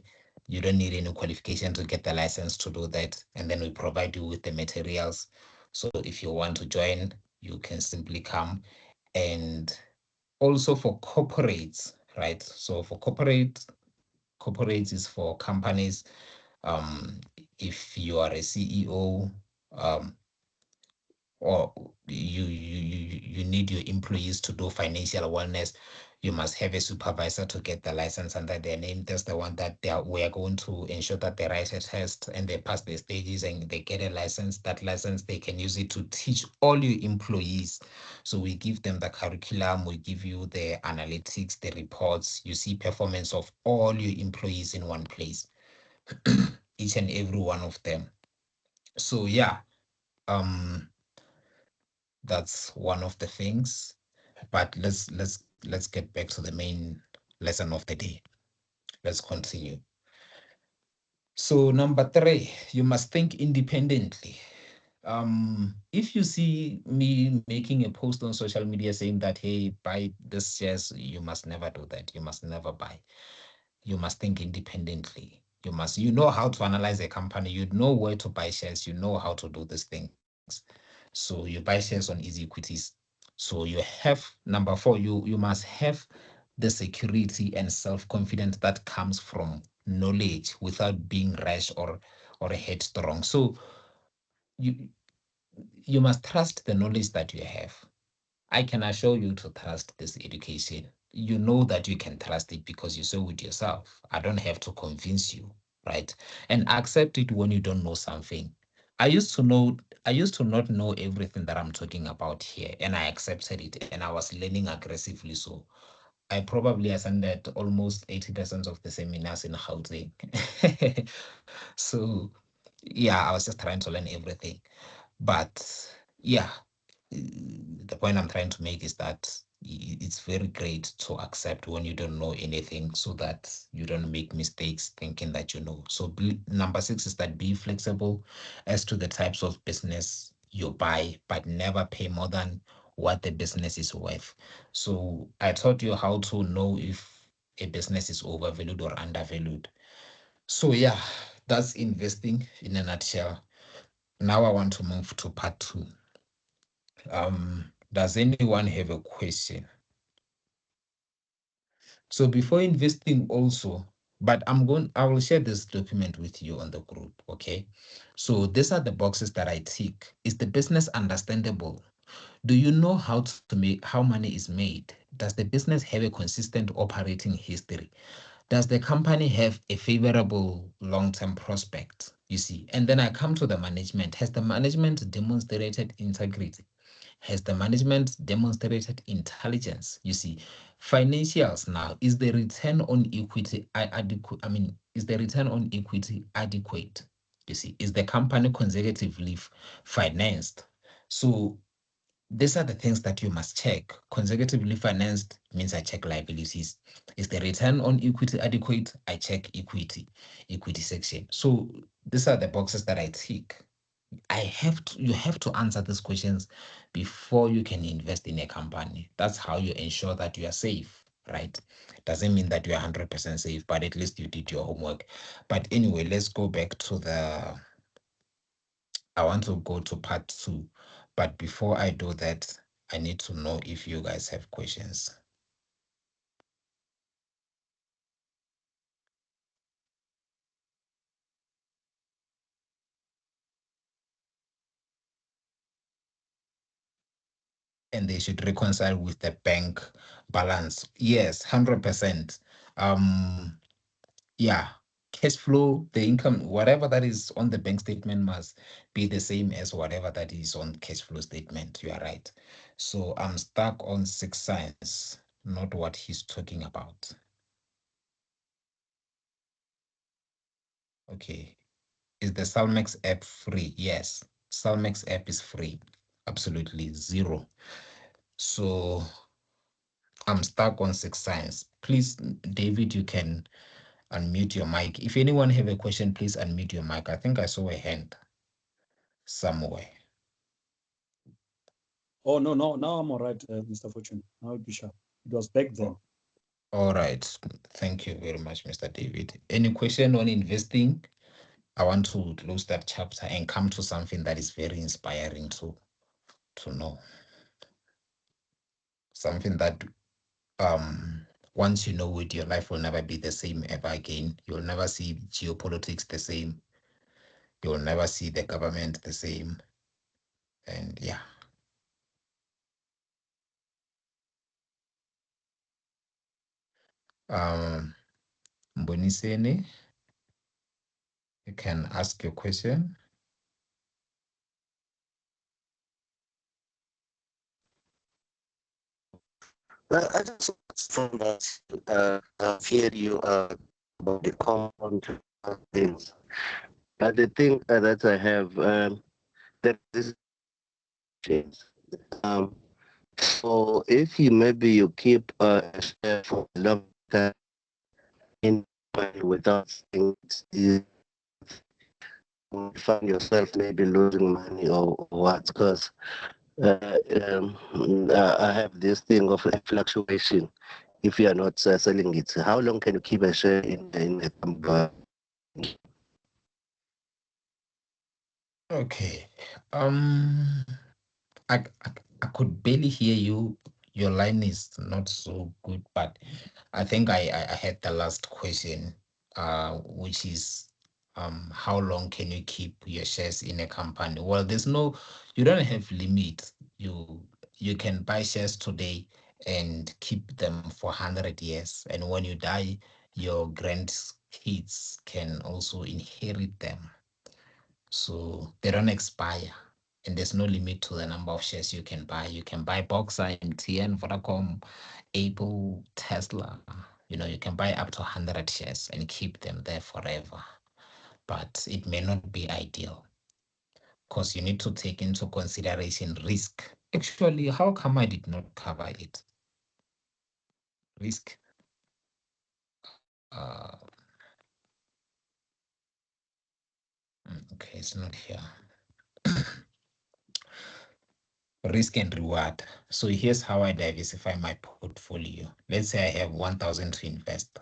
You don't need any qualification to get the license to do that. And then we provide you with the materials. So if you want to join, you can simply come. And also for corporates, right? So for corporates is for companies. If you are a CEO, or you need your employees to do financial wellness, you must have a supervisor to get the license under their name. That's the one that we are going to ensure that they write a test and they pass the stages and they get a license. That license, they can use it to teach all your employees. So we give them the curriculum, we give you the analytics, the reports. You see performance of all your employees in one place, each and every one of them. So yeah, that's one of the things. But let's get back to the main lesson of the day. Let's continue. So number 3, you must think independently. if you see me making a post on social media saying that, hey, buy this shares, you must never do that. You must never buy. You must think independently. You know how to analyze a company. You know where to buy shares. You know how to do these things. So you buy shares on easy equities. So you have number four, you must have the security and self-confidence that comes from knowledge without being rash or headstrong. So you you must trust the knowledge that you have. I can assure you to trust this education. You know that you can trust it because you saw it yourself. I don't have to convince you, right? And accept it when you don't know something. I used to not know everything that I'm talking about here, and I accepted it and I was learning aggressively. So I probably attended almost 80% of the seminars in Gauteng. So yeah, I was just trying to learn everything. But yeah, the point I'm trying to make is that it's very great to accept when you don't know anything so that you don't make mistakes thinking that you know. So number 6 is that be flexible as to the types of business you buy, but never pay more than what the business is worth. So I taught you how to know if a business is overvalued or undervalued. So yeah, that's investing in a nutshell. Now I want to move to part 2. Does anyone have a question? So before investing also, but I will share this document with you on the group, okay? So these are the boxes that I tick. Is the business understandable? Do you know how money is made? Does the business have a consistent operating history? Does the company have a favorable long-term prospect? You see, and then I come to the management. Has the management demonstrated integrity? Has the management demonstrated intelligence? You see, financials now, is the return on equity adequate? I mean, is the return on equity adequate? You see, is the company consecutively financed? So these are the things that you must check. Consecutively financed means I check liabilities. Is the return on equity adequate? I check equity section. So these are the boxes that I tick. You have to answer these questions before you can invest in a company. That's how you ensure that you are safe, right? Doesn't mean that you are 100% safe, but at least you did your homework. But anyway, let's go back to I want to go to part 2. But before I do that, I need to know if you guys have questions. And they should reconcile with the bank balance. Yes, 100%. Yeah, cash flow, the income, whatever that is on the bank statement must be the same as whatever that is on cash flow statement. You are right. So I'm stuck on 6 signs, not what he's talking about. Okay. Is the Salmex app free? Yes. Salmex app is free. Absolutely zero. So I'm stuck on 6 signs. Please, David, you can unmute your mic. If anyone have a question, please unmute your mic. I think I saw a hand somewhere. Oh, no, now I'm all right, Mr. Fortune. Now it'll be sharp. It was back then. All right. Thank you very much, Mr. David. Any question on investing? I want to close that chapter and come to something that is very inspiring to know. Something that once you know it, your life will never be the same ever again. You'll never see geopolitics the same. You'll never see the government the same. And yeah. Mboniseni, you can ask your question. Well, I just from that, I've heard you about the compound things. But the thing that I have, there is change. Um, so if you maybe you keep a share for a long time in mind without saying you find yourself maybe losing money or what? Because I have this thing of like fluctuation. If you are not selling it, how long can you keep a share in a company? Okay. Um, I I could barely hear you. Your line is not so good, but I think I had the last question, which is how long can you keep your shares in a company? Well, you don't have limit. You can buy shares today and keep them for 100 years, and when you die, your grandkids can also inherit them. So they don't expire. And there's no limit to the number of shares you can buy. You can buy Boxer, MTN, Vodacom, Apple, Tesla. You can buy up to 100 shares and keep them there forever. But it may not be ideal because you need to take into consideration risk. Actually, how come I did not cover it? Risk. Uh, okay, it's not here. Risk and reward. So here's how I diversify my portfolio. Let's say I have 1,000 to invest.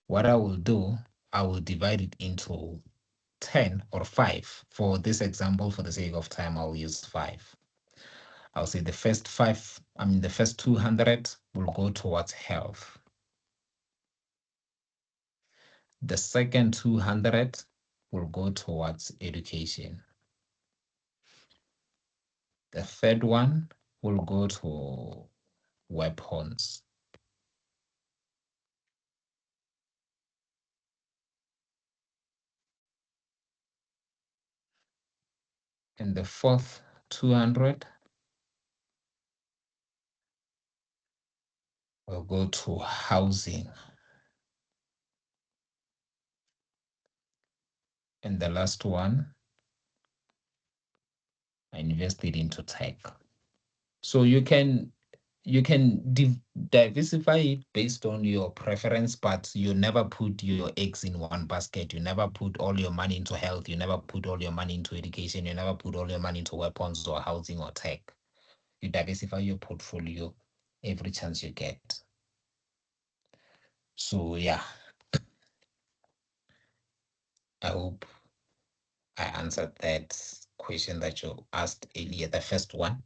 What I will do, I will divide it into 10 or 5. For this example, for the sake of time, I'll use 5. I'll say the first 200 will go towards health. The second 200 will go towards education. The third one will go to weapons. And the fourth 200 will go to housing. And the last one, I invested into tech. So you can diversify it based on your preference, but you never put your eggs in one basket. You never put all your money into health. You never put all your money into education. You never put all your money into weapons or housing or tech. You diversify your portfolio every chance you get. So yeah, I hope I answered that question that you asked earlier, the first one.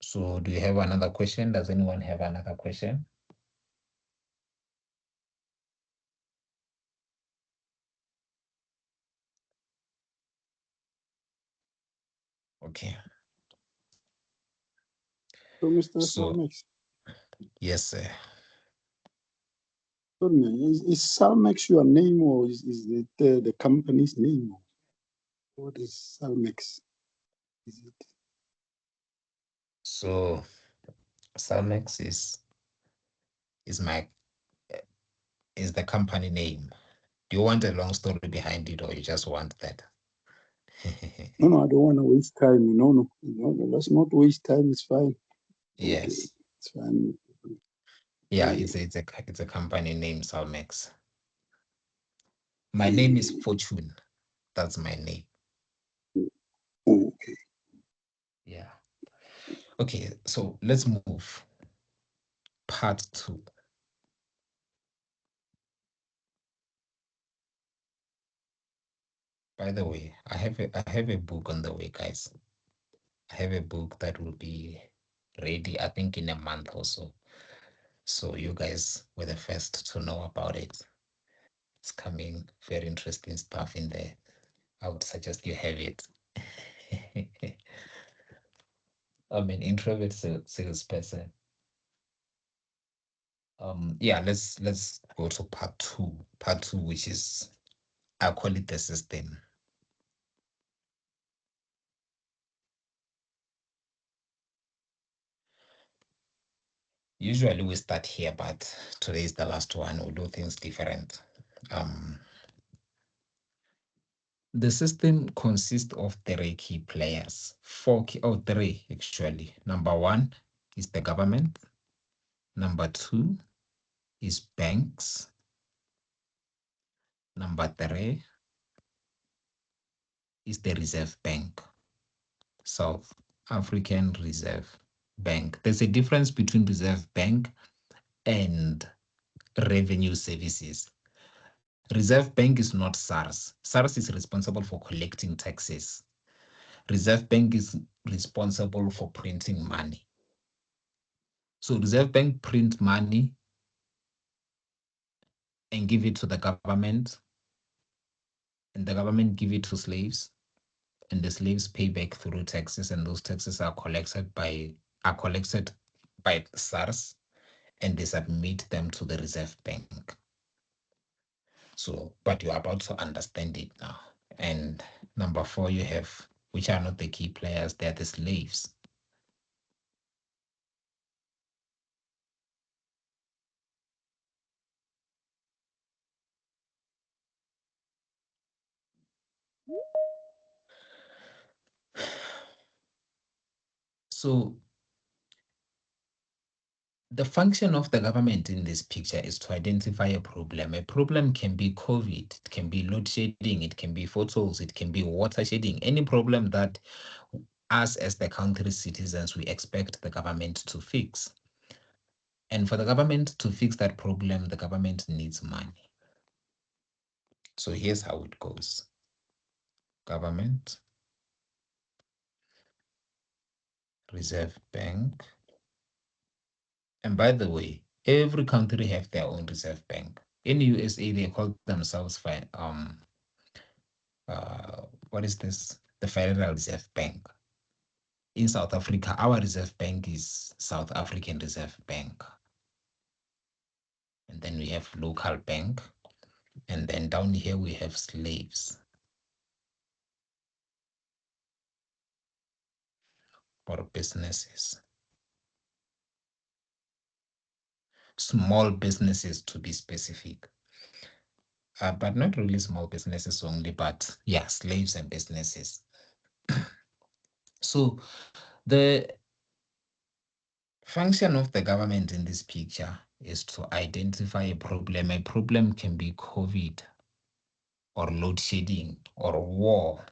So do you have another question? Does anyone have another question? Okay. So, Mr. So Salmex, yes, sir. is Salmex your name or is it the company's name? What is Salmex? Is it? So Salmex is my is the company name. Do you want a long story behind it, or you just want that? No, I don't want to waste time. No, let's not waste time. It's fine. Okay, Yes. it's fine. Yeah, Eh, it's a company name, Salmex. My name is eh, Fortune. That's my name. okay. Yeah. Okay, so let's move. Part 2. By the way, I have a book on the way, guys. I have a book that will be ready, I think, in a month or so. So you guys were the first to know about it. It's coming, very interesting stuff in there. I would suggest you have it. I'm an introvert salesperson. Yeah, let's go to part 2. Part 2, which is, I call it the system. Usually we start here, but today is the last one. We'll do things different. The system consists of 3 key players, three actually. Number 1 is the government. Number 2 is banks. Number 3 is the Reserve Bank, South African Reserve Bank. There's a difference between Reserve Bank and Revenue Services. Reserve Bank is not SARS. SARS is responsible for collecting taxes. Reserve Bank is responsible for printing money. So Reserve Bank print money and give it to the government, and the government give it to slaves, and the slaves pay back through taxes, and those taxes are collected by SARS, and they submit them to the Reserve Bank. So, but you're about to understand it now. And number 4, you have, which are not the key players, they're the slaves. So the function of the government in this picture is to identify a problem. A problem can be COVID, it can be load shedding, it can be photos, it can be water shedding, any problem that us as the country's citizens, we expect the government to fix. And for the government to fix that problem, the government needs money. So here's how it goes. Government, Reserve Bank. And by the way, every country have their own reserve bank. In USA, they call themselves what is this? The Federal Reserve Bank. In South Africa, our reserve bank is South African Reserve Bank. And then we have local bank. And then down here we have slaves or businesses. Small businesses to be specific. But not really small businesses only, but yeah, slaves and businesses. So the function of the government in this picture is to identify a problem. A problem can be COVID or load shedding or war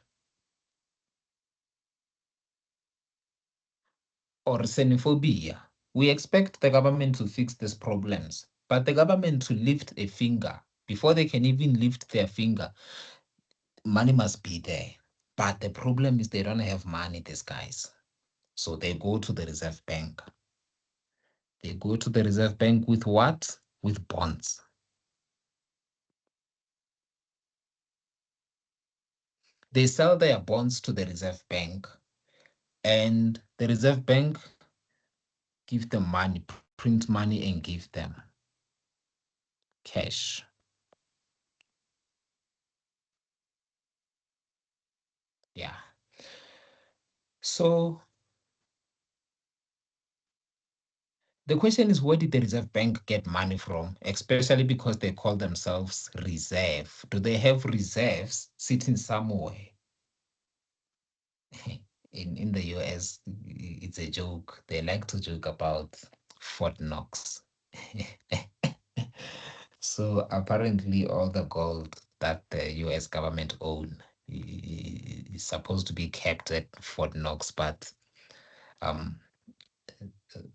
or xenophobia. We expect the government to fix these problems, but the government to lift a finger, before they can even lift their finger, money must be there. But the problem is they don't have money, these guys. So they go to the Reserve Bank. They go to the Reserve Bank with what? With bonds. They sell their bonds to the Reserve Bank, and the Reserve Bank give them money, print money and give them cash. Yeah. So the question is, where did the Reserve Bank get money from? Especially because they call themselves reserve. Do they have reserves sitting somewhere? In the US, it's a joke. They like to joke about Fort Knox. So apparently all the gold that the US government own is supposed to be kept at Fort Knox, but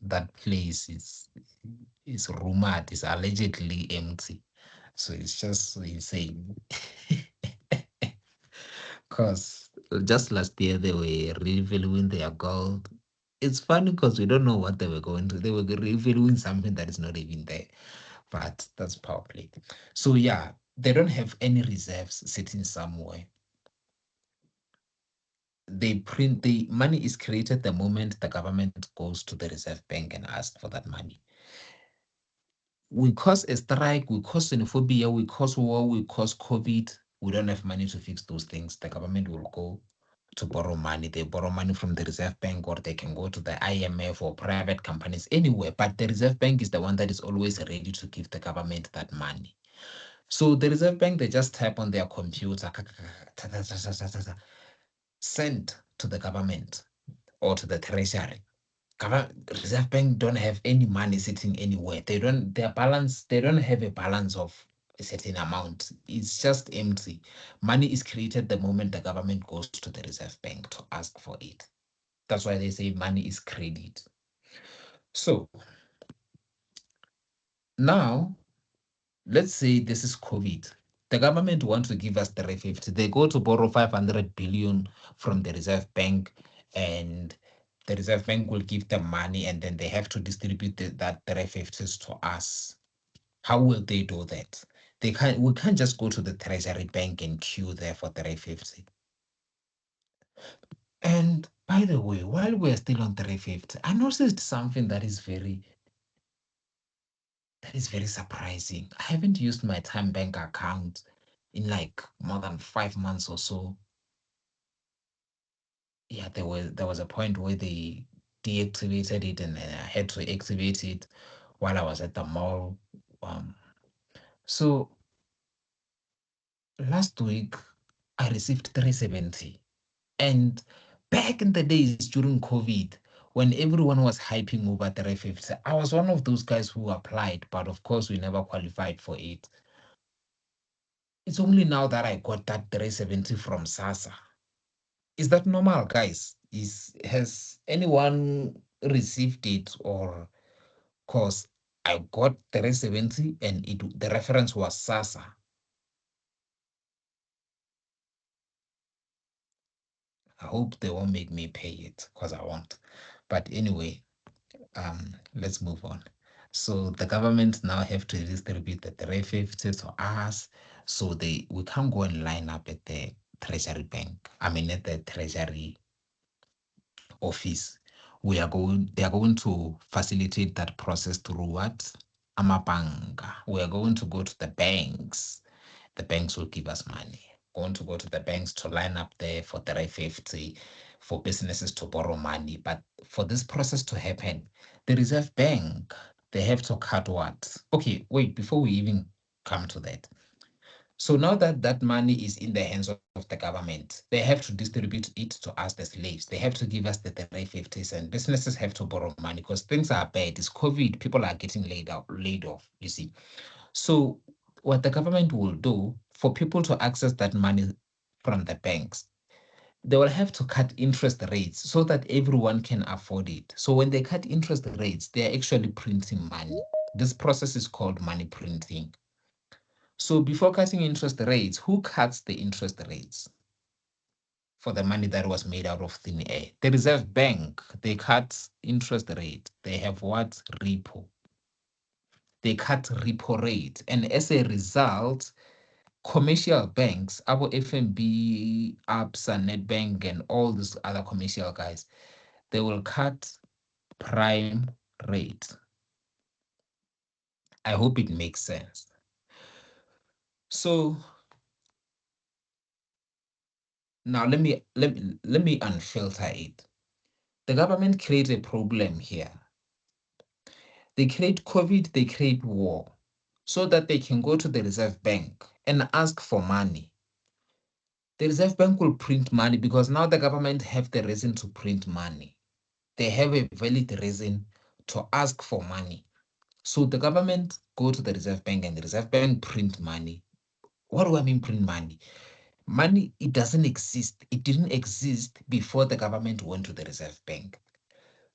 that place is rumored, is allegedly empty. So it's just so insane. Because just last year they were revaluing their gold. It's funny because we don't know what they were going to. They were revaluing something that is not even there. But that's power play. So yeah, they don't have any reserves sitting somewhere. They print, the money is created the moment the government goes to the Reserve Bank and asks for that money. We cause a strike, we cause xenophobia, we cause war, we cause COVID. We don't have money to fix those things. The government will go to borrow money. They borrow money from the Reserve Bank, or they can go to the IMF or private companies, anywhere. But the Reserve Bank is the one that is always ready to give the government that money. So the Reserve Bank, they just type on their computer, send to the government or to the treasury. Reserve Bank don't have any money sitting anywhere. They don't have a balance of a certain amount. It's just empty. Money is created the moment the government goes to the Reserve Bank to ask for it. That's why they say money is credit. So now, let's say this is COVID. The government wants to give us 350. They go to borrow 500 billion from the Reserve Bank, and the Reserve Bank will give them money, and then they have to distribute that 350s to us. How will they do that? We can't just go to the Treasury Bank and queue there for 350. And by the way, while we're still on 350, I noticed something that is very surprising. I haven't used my Time Bank account in like more than 5 months or so. Yeah, there was a point where they deactivated it, and then I had to activate it while I was at the mall. So last week I received 370. And back in the days during COVID, when everyone was hyping over 350, I was one of those guys who applied, but of course we never qualified for it. It's only now that I got that 370 from SASA. Is that normal, guys? Has anyone received it? Or cause I got 370 and the reference was SASA. I hope they won't make me pay it, because I won't. But anyway, let's move on. So the government now have to distribute the 350 to us, so we can't go and line up at the Treasury Bank. I mean, at the Treasury office. They are going to facilitate that process through what? Amabanga. We are going to go to the banks. The banks will give us money. Going to go to the banks to line up there for 350 for businesses to borrow money. But for this process to happen, the Reserve Bank, they have to cut what? Okay, wait, before we even come to that. So now that that money is in the hands of the government, they have to distribute it to us, the slaves. They have to give us the 350s, and businesses have to borrow money because things are bad. It's COVID. People are getting laid off, you see. So what the government will do for people to access that money from the banks, they will have to cut interest rates so that everyone can afford it. So when they cut interest rates, they're actually printing money. This process is called money printing. So before cutting interest rates, who cuts the interest rates for the money that was made out of thin air? The Reserve Bank, they cut interest rate. They have what? Repo. They cut repo rate. And as a result, commercial banks, our FNB, ABSA, Nedbank, and all these other commercial guys, they will cut prime rate. I hope it makes sense. So now let me unfilter it. The government creates a problem here. They create COVID, they create war, so that they can go to the Reserve Bank and ask for money. The Reserve Bank will print money because now the government have the reason to print money. They have a valid reason to ask for money. So the government go to the Reserve Bank and the Reserve Bank print money. What do I mean print money? Money, it doesn't exist. It didn't exist before the government went to the Reserve Bank.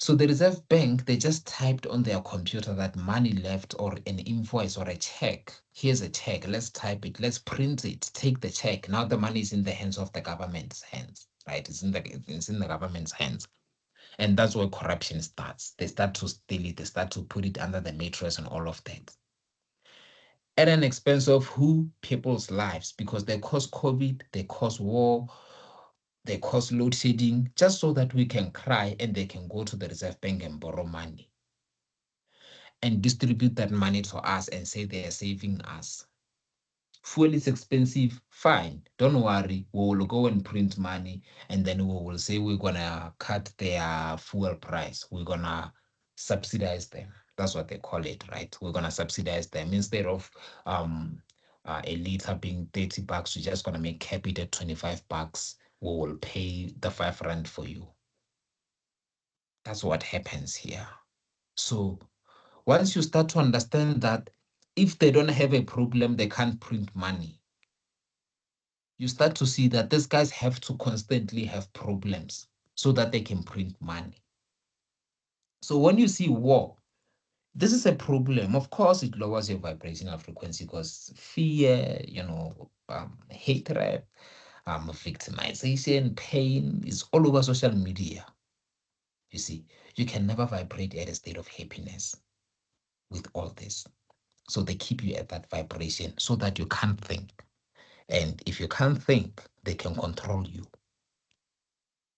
So the Reserve Bank, they just typed on their computer that money left or an invoice or a check. Here's a check. Let's type it. Let's print it. Take the check. Now the money is in the hands of the government's hands, right? It's in the government's hands. And that's where corruption starts. They start to steal it. They start to put it under the mattress and all of that. At an expense of who? People's lives, because they cause COVID, they cause war, they cause load shedding, just so that we can cry and they can go to the Reserve Bank and borrow money and distribute that money to us and say they are saving us. Fuel is expensive, fine. Don't worry, we will go and print money, and then we will say we're gonna cut their fuel price. We're gonna subsidize them. That's what they call it, right? We're gonna subsidize them instead of a liter being 30 bucks. We're just gonna make cap it at 25 bucks. We will pay the 5 rand for you. That's what happens here. So once you start to understand that if they don't have a problem, they can't print money. You start to see that these guys have to constantly have problems so that they can print money. So when you see war, this is a problem. Of course, it lowers your vibrational frequency because fear, hatred, victimization, pain is all over social media. You see, you can never vibrate at a state of happiness with all this. So they keep you at that vibration so that you can't think. And if you can't think, they can control you.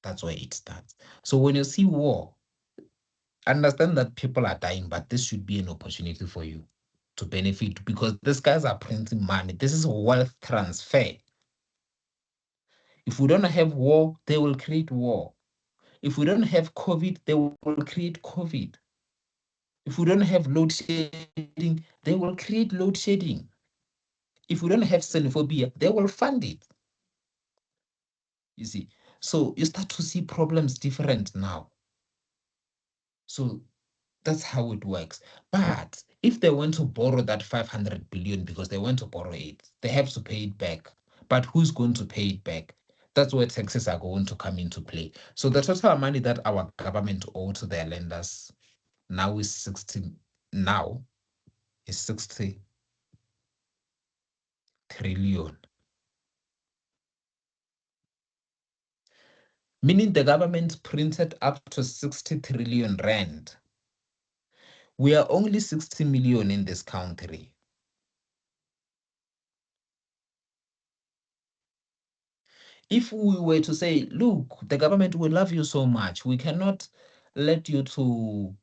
That's where it starts. So when you see war, understand that people are dying, but this should be an opportunity for you to benefit because these guys are printing money. This is wealth transfer. If we don't have war, they will create war. If we don't have COVID, they will create COVID. If we don't have load shedding, they will create load shedding. If we don't have xenophobia, they will fund it. You see, so you start to see problems different now. So that's how it works. But if they want to borrow that 500 billion because they want to borrow it, they have to pay it back. But who's going to pay it back? That's where taxes are going to come into play. So the total money that our government owe to their lenders now is 60 trillion. Meaning the government printed up to 60 trillion rand. We are only 60 million in this country. If we were to say, look, the government will love you so much, we cannot let you to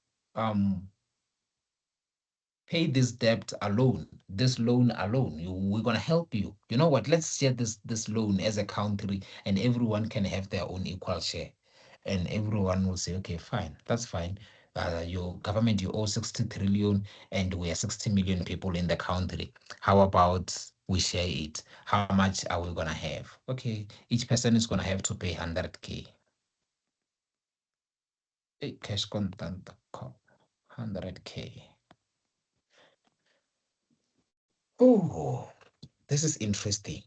pay this debt alone, this loan alone. We're gonna help you. You know what? Let's share this loan as a country, and everyone can have their own equal share. And everyone will say, okay, fine, that's fine. Your government, you owe 60 trillion, and we are 60 million people in the country. How about we share it? How much are we gonna have? Okay, each person is gonna have to pay 100K. Cash content, 100K. Oh, this is interesting.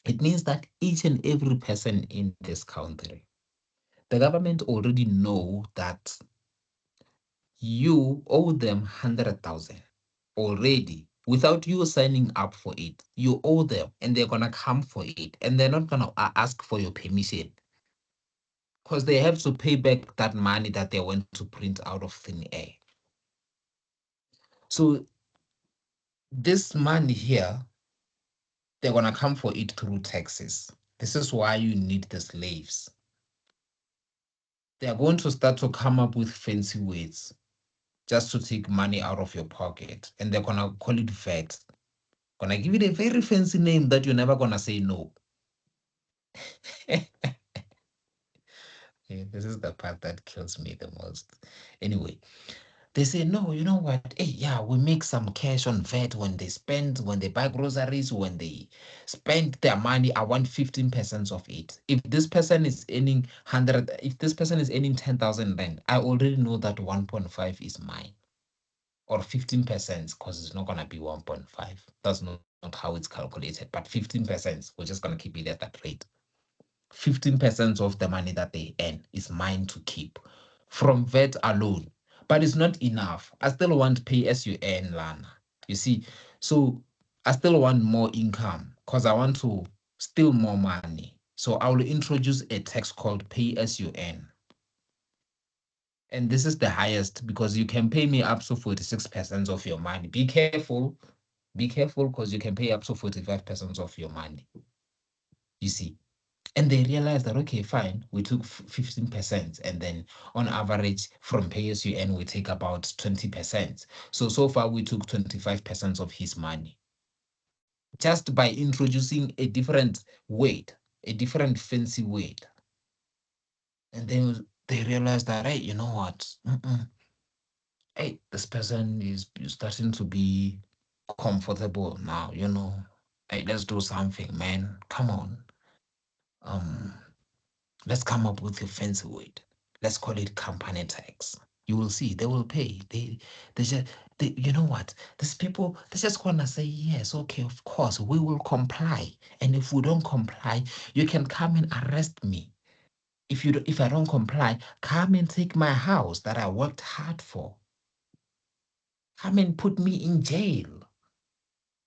It means that each and every person in this country, the government already know that you owe them 100,000 already without you signing up for it. You owe them and they're going to come for it and they're not going to ask for your permission because they have to pay back that money that they went to print out of thin air. So this money here, they're going to come for it through taxes. This is why you need the slaves. They are going to start to come up with fancy words just to take money out of your pocket. And they're going to call it VAT. Gonna give it a very fancy name that you're never gonna say no. Yeah, this is the part that kills me the most. Anyway, they say, no, you know what? Hey, yeah, we make some cash on VAT when they spend, when they buy groceries, when they spend their money. I want 15% of it. If this person is earning 100, if this person is earning 10,000 rand, I already know that 1.5 is mine. Or 15%, because it's not gonna be 1.5. That's not how it's calculated, but 15%, we're just gonna keep it at that rate. 15% of the money that they earn is mine to keep from VAT alone. But it's not enough. I still want pay as you earn, Lana. You see, so I still want more income because I want to steal more money. So I will introduce a tax called pay as you earn. And this is the highest because you can pay me up to 46% of your money. Be careful because you can pay up to 45% of your money. You see, and they realized that, okay, fine, we took 15%. And then on average from pay as you earn, we take about 20%. So far we took 25% of his money just by introducing a different weight, a different fancy weight. And then they realized that, hey, you know what? Hey, this person is starting to be comfortable now, Hey, let's do something, man. Come on. Um, let's come up with a fancy word. Let's call it company tax. You will see they will pay. They just you know what? These people, they just gonna say, yes, okay, of course, we will comply. And if we don't comply, you can come and arrest me. If I don't comply, come and take my house that I worked hard for. Come and put me in jail.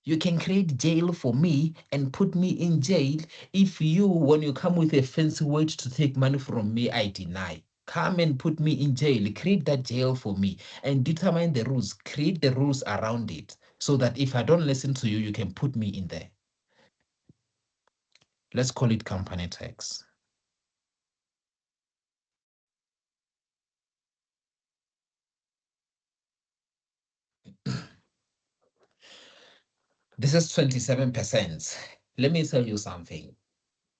You can create jail for me and put me in jail if you, when you come with a fancy word to take money from me, I deny. Come and put me in jail, create that jail for me and determine the rules, create the rules around it so that if I don't listen to you, you can put me in there. Let's call it company tax. This is 27%. Let me tell you something.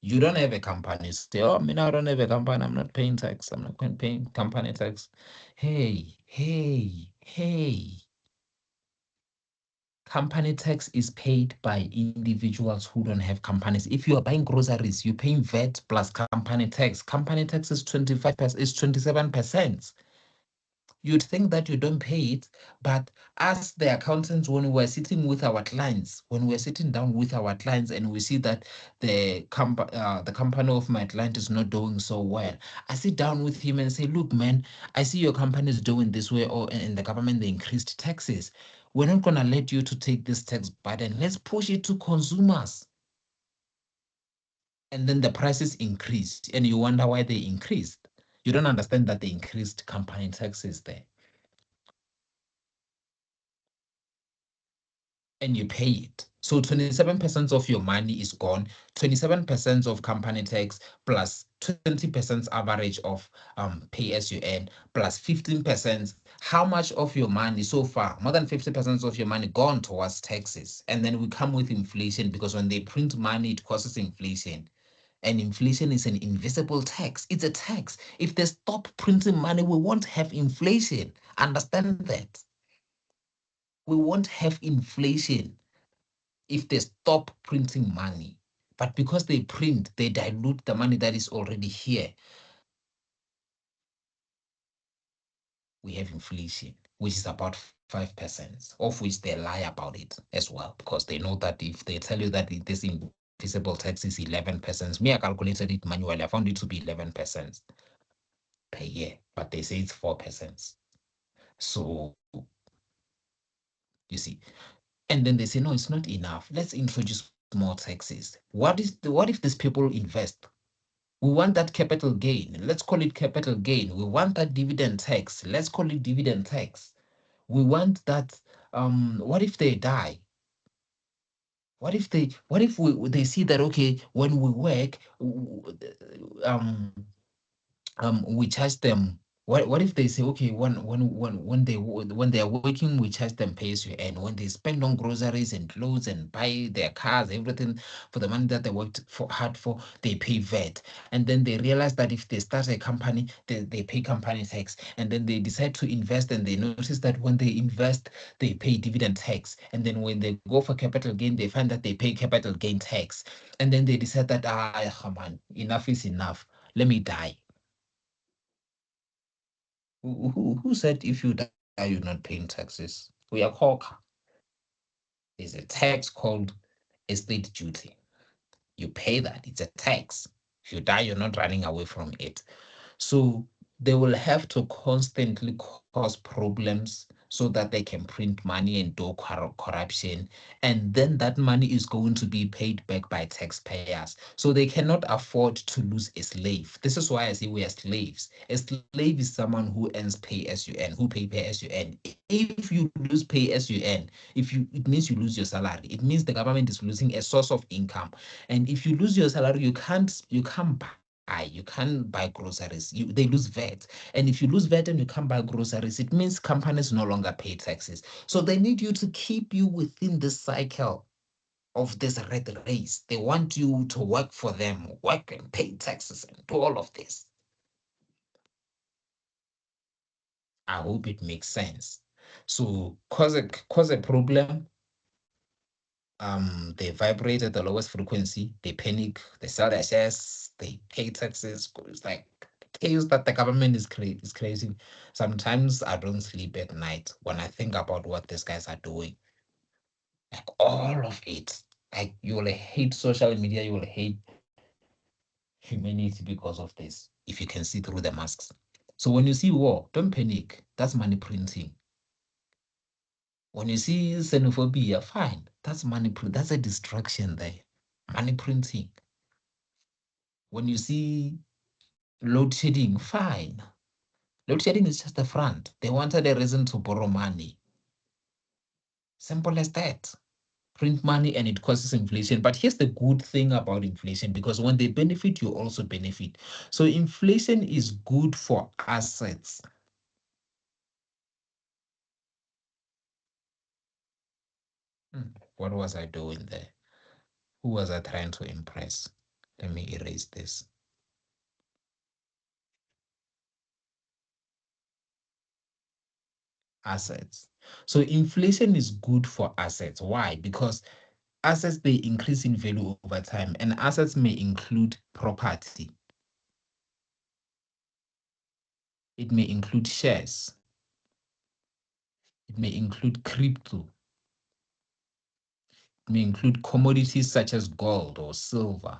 You don't have a company. Say, oh, I I don't have a company. I'm not paying tax. I'm not paying company tax. Hey, hey, hey. Company tax is paid by individuals who don't have companies. If you are buying groceries, you're paying VAT plus company tax. Company tax is 25%, is 27%. You'd think that you don't pay it, but as the accountants, when we're sitting with our clients, when we're sitting down with our clients and we see that the company of my client is not doing so well, I sit down with him and say, look, man, I see your company is doing this way, or in the government, they increased taxes. We're not going to let you to take this tax burden. Let's push it to consumers. And then the prices increased, and you wonder why they increased. You don't understand that they increased company taxes there. And you pay it. So 27% of your money is gone, 27% of company tax plus 20% average of pay as you earn plus 15%. How much of your money so far? More than 50% of your money gone towards taxes. And then we come with inflation, because when they print money, it causes inflation. And inflation is an invisible tax. It's a tax. If they stop printing money, we won't have inflation. Understand that. We won't have inflation if they stop printing money. But because they print, they dilute the money that is already here. We have inflation, which is about 5%, of which they lie about it as well, because they know that if they tell you that this invisible tax is 11%, me, I calculated it manually. I found it to be 11% per year, but they say it's 4%. So you see, and then they say, no, it's not enough. Let's introduce more taxes. What if these people invest? We want that capital gain. Let's call it capital gain. We want that dividend tax. Let's call it dividend tax. We want that. What if they die? What if they see that, okay, when we work, we charge them. What if they say, okay, when they are working, we charge them pay as you earn. When they spend on groceries and clothes and buy their cars, everything for the money that they worked hard for, they pay VAT. And then they realize that if they start a company, they pay company tax. And then they decide to invest, and they notice that when they invest, they pay dividend tax. And then when they go for capital gain, they find that they pay capital gain tax. And then they decide that, come on, enough is enough. Let me die. Who said if you die, you're not paying taxes? We are called. There's a tax called estate duty. You pay that. It's a tax. If you die, you're not running away from it. So they will have to constantly cause problems so that they can print money and do corruption. And then that money is going to be paid back by taxpayers. So they cannot afford to lose a slave. This is why I say we are slaves. A slave is someone who earns pay as you earn, who pay as you earn. If you lose pay as you earn, it means you lose your salary. It means the government is losing a source of income. And if you lose your salary, you can't buy. You can't buy groceries. They lose VAT. And if you lose VAT and you can't buy groceries, it means companies no longer pay taxes. So they need you to keep you within this cycle of this red race. They want you to work for them, work and pay taxes and do all of this. I hope it makes sense. So cause a problem. They vibrate at the lowest frequency, they panic, they sell their shares, they pay taxes. It's like chaos that the government is creating. Sometimes I don't sleep at night when I think about what these guys are doing. Like all of it. Like you will hate social media, you will hate humanity because of this, if you can see through the masks. So when you see war, don't panic. That's money printing. When you see xenophobia, fine. That's money. That's a distraction there. Money printing. When you see load shedding, fine. Load shedding is just the front. They wanted a reason to borrow money. Simple as that. Print money and it causes inflation. But here's the good thing about inflation, because when they benefit, you also benefit. So inflation is good for assets. What was I doing there? Who was I trying to impress? Let me erase this. Assets. So inflation is good for assets. Why? Because assets, they increase in value over time, and assets may include property. It may include shares. It may include crypto. It may include commodities such as gold or silver.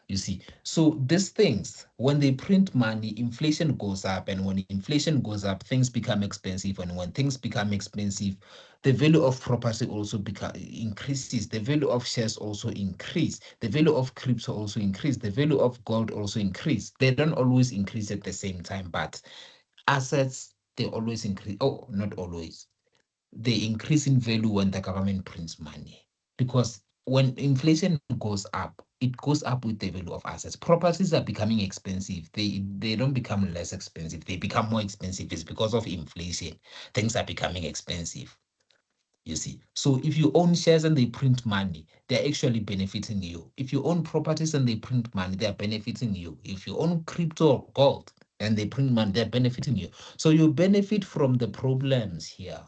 You see, so these things, when they print money, inflation goes up, and when inflation goes up, things become expensive, and when things become expensive, the value of property also increases, the value of shares also increase, the value of crypto also increase, the value of gold also increase. They don't always increase at the same time, but assets, they always increase. Oh, not always. They increase in value when the government prints money, because when inflation goes up, it goes up with the value of assets. Properties are becoming expensive. They don't become less expensive. They become more expensive. It's because of inflation. Things are becoming expensive. You see. So if you own shares and they print money, they're actually benefiting you. If you own properties and they print money, they're benefiting you. If you own crypto or gold and they print money, they're benefiting you. So you benefit from the problems here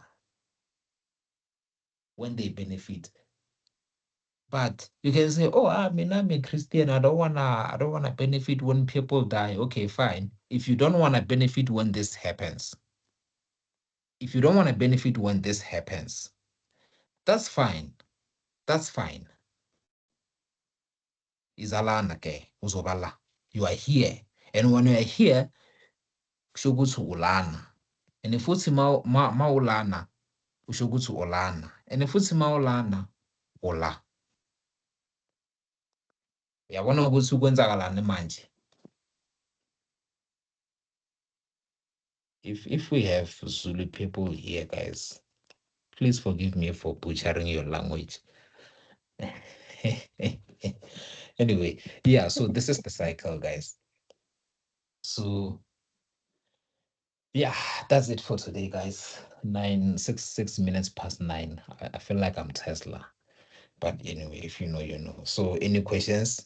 when they benefit. But you can say, "Oh, I mean, I'm a Christian. I don't wanna benefit when people die." Okay, fine. If you don't want to benefit when this happens, if you don't want to benefit when this happens, that's fine. That's fine. Izalana ke uzobala. You are here, and when you are here, kusho ukuthi ulana. And if futhi maulana, kusho ukuthi ulana. And if futhi maulana, ula. Uyabona ukuthi kwenzakalani manje. If we have Zulu people here, guys, please forgive me for butchering your language. Anyway, yeah, so this is the cycle, guys. So yeah, that's it for today, guys. 6 minutes past 9. I feel like I'm Tesla. But anyway, if you know, you know. So any questions?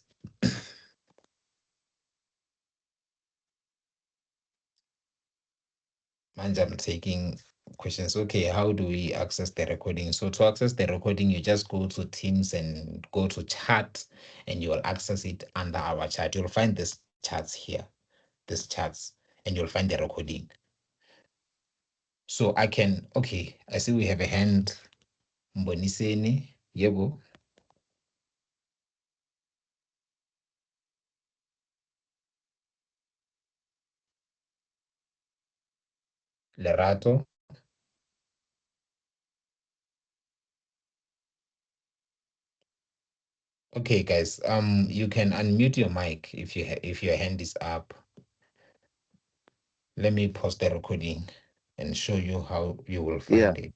Mind I'm taking questions. Okay, how do we access the recording? So to access the recording, you just go to Teams and go to chat, and you will access it under our chat. You'll find this charts here, this charts, and you'll find the recording. So I can, okay, I see we have a hand. Mboniseni, yebo. Lerato. Okay, guys, you can unmute your mic if if your hand is up. Let me pause the recording and show you how you will Yeah. find it.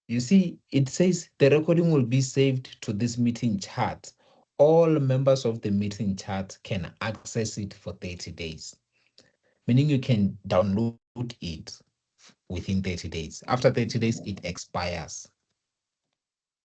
You see, it says the recording will be saved to this meeting chat. All members of the meeting chat can access it for 30 days, meaning you can download it within 30 days. After 30 days, it expires.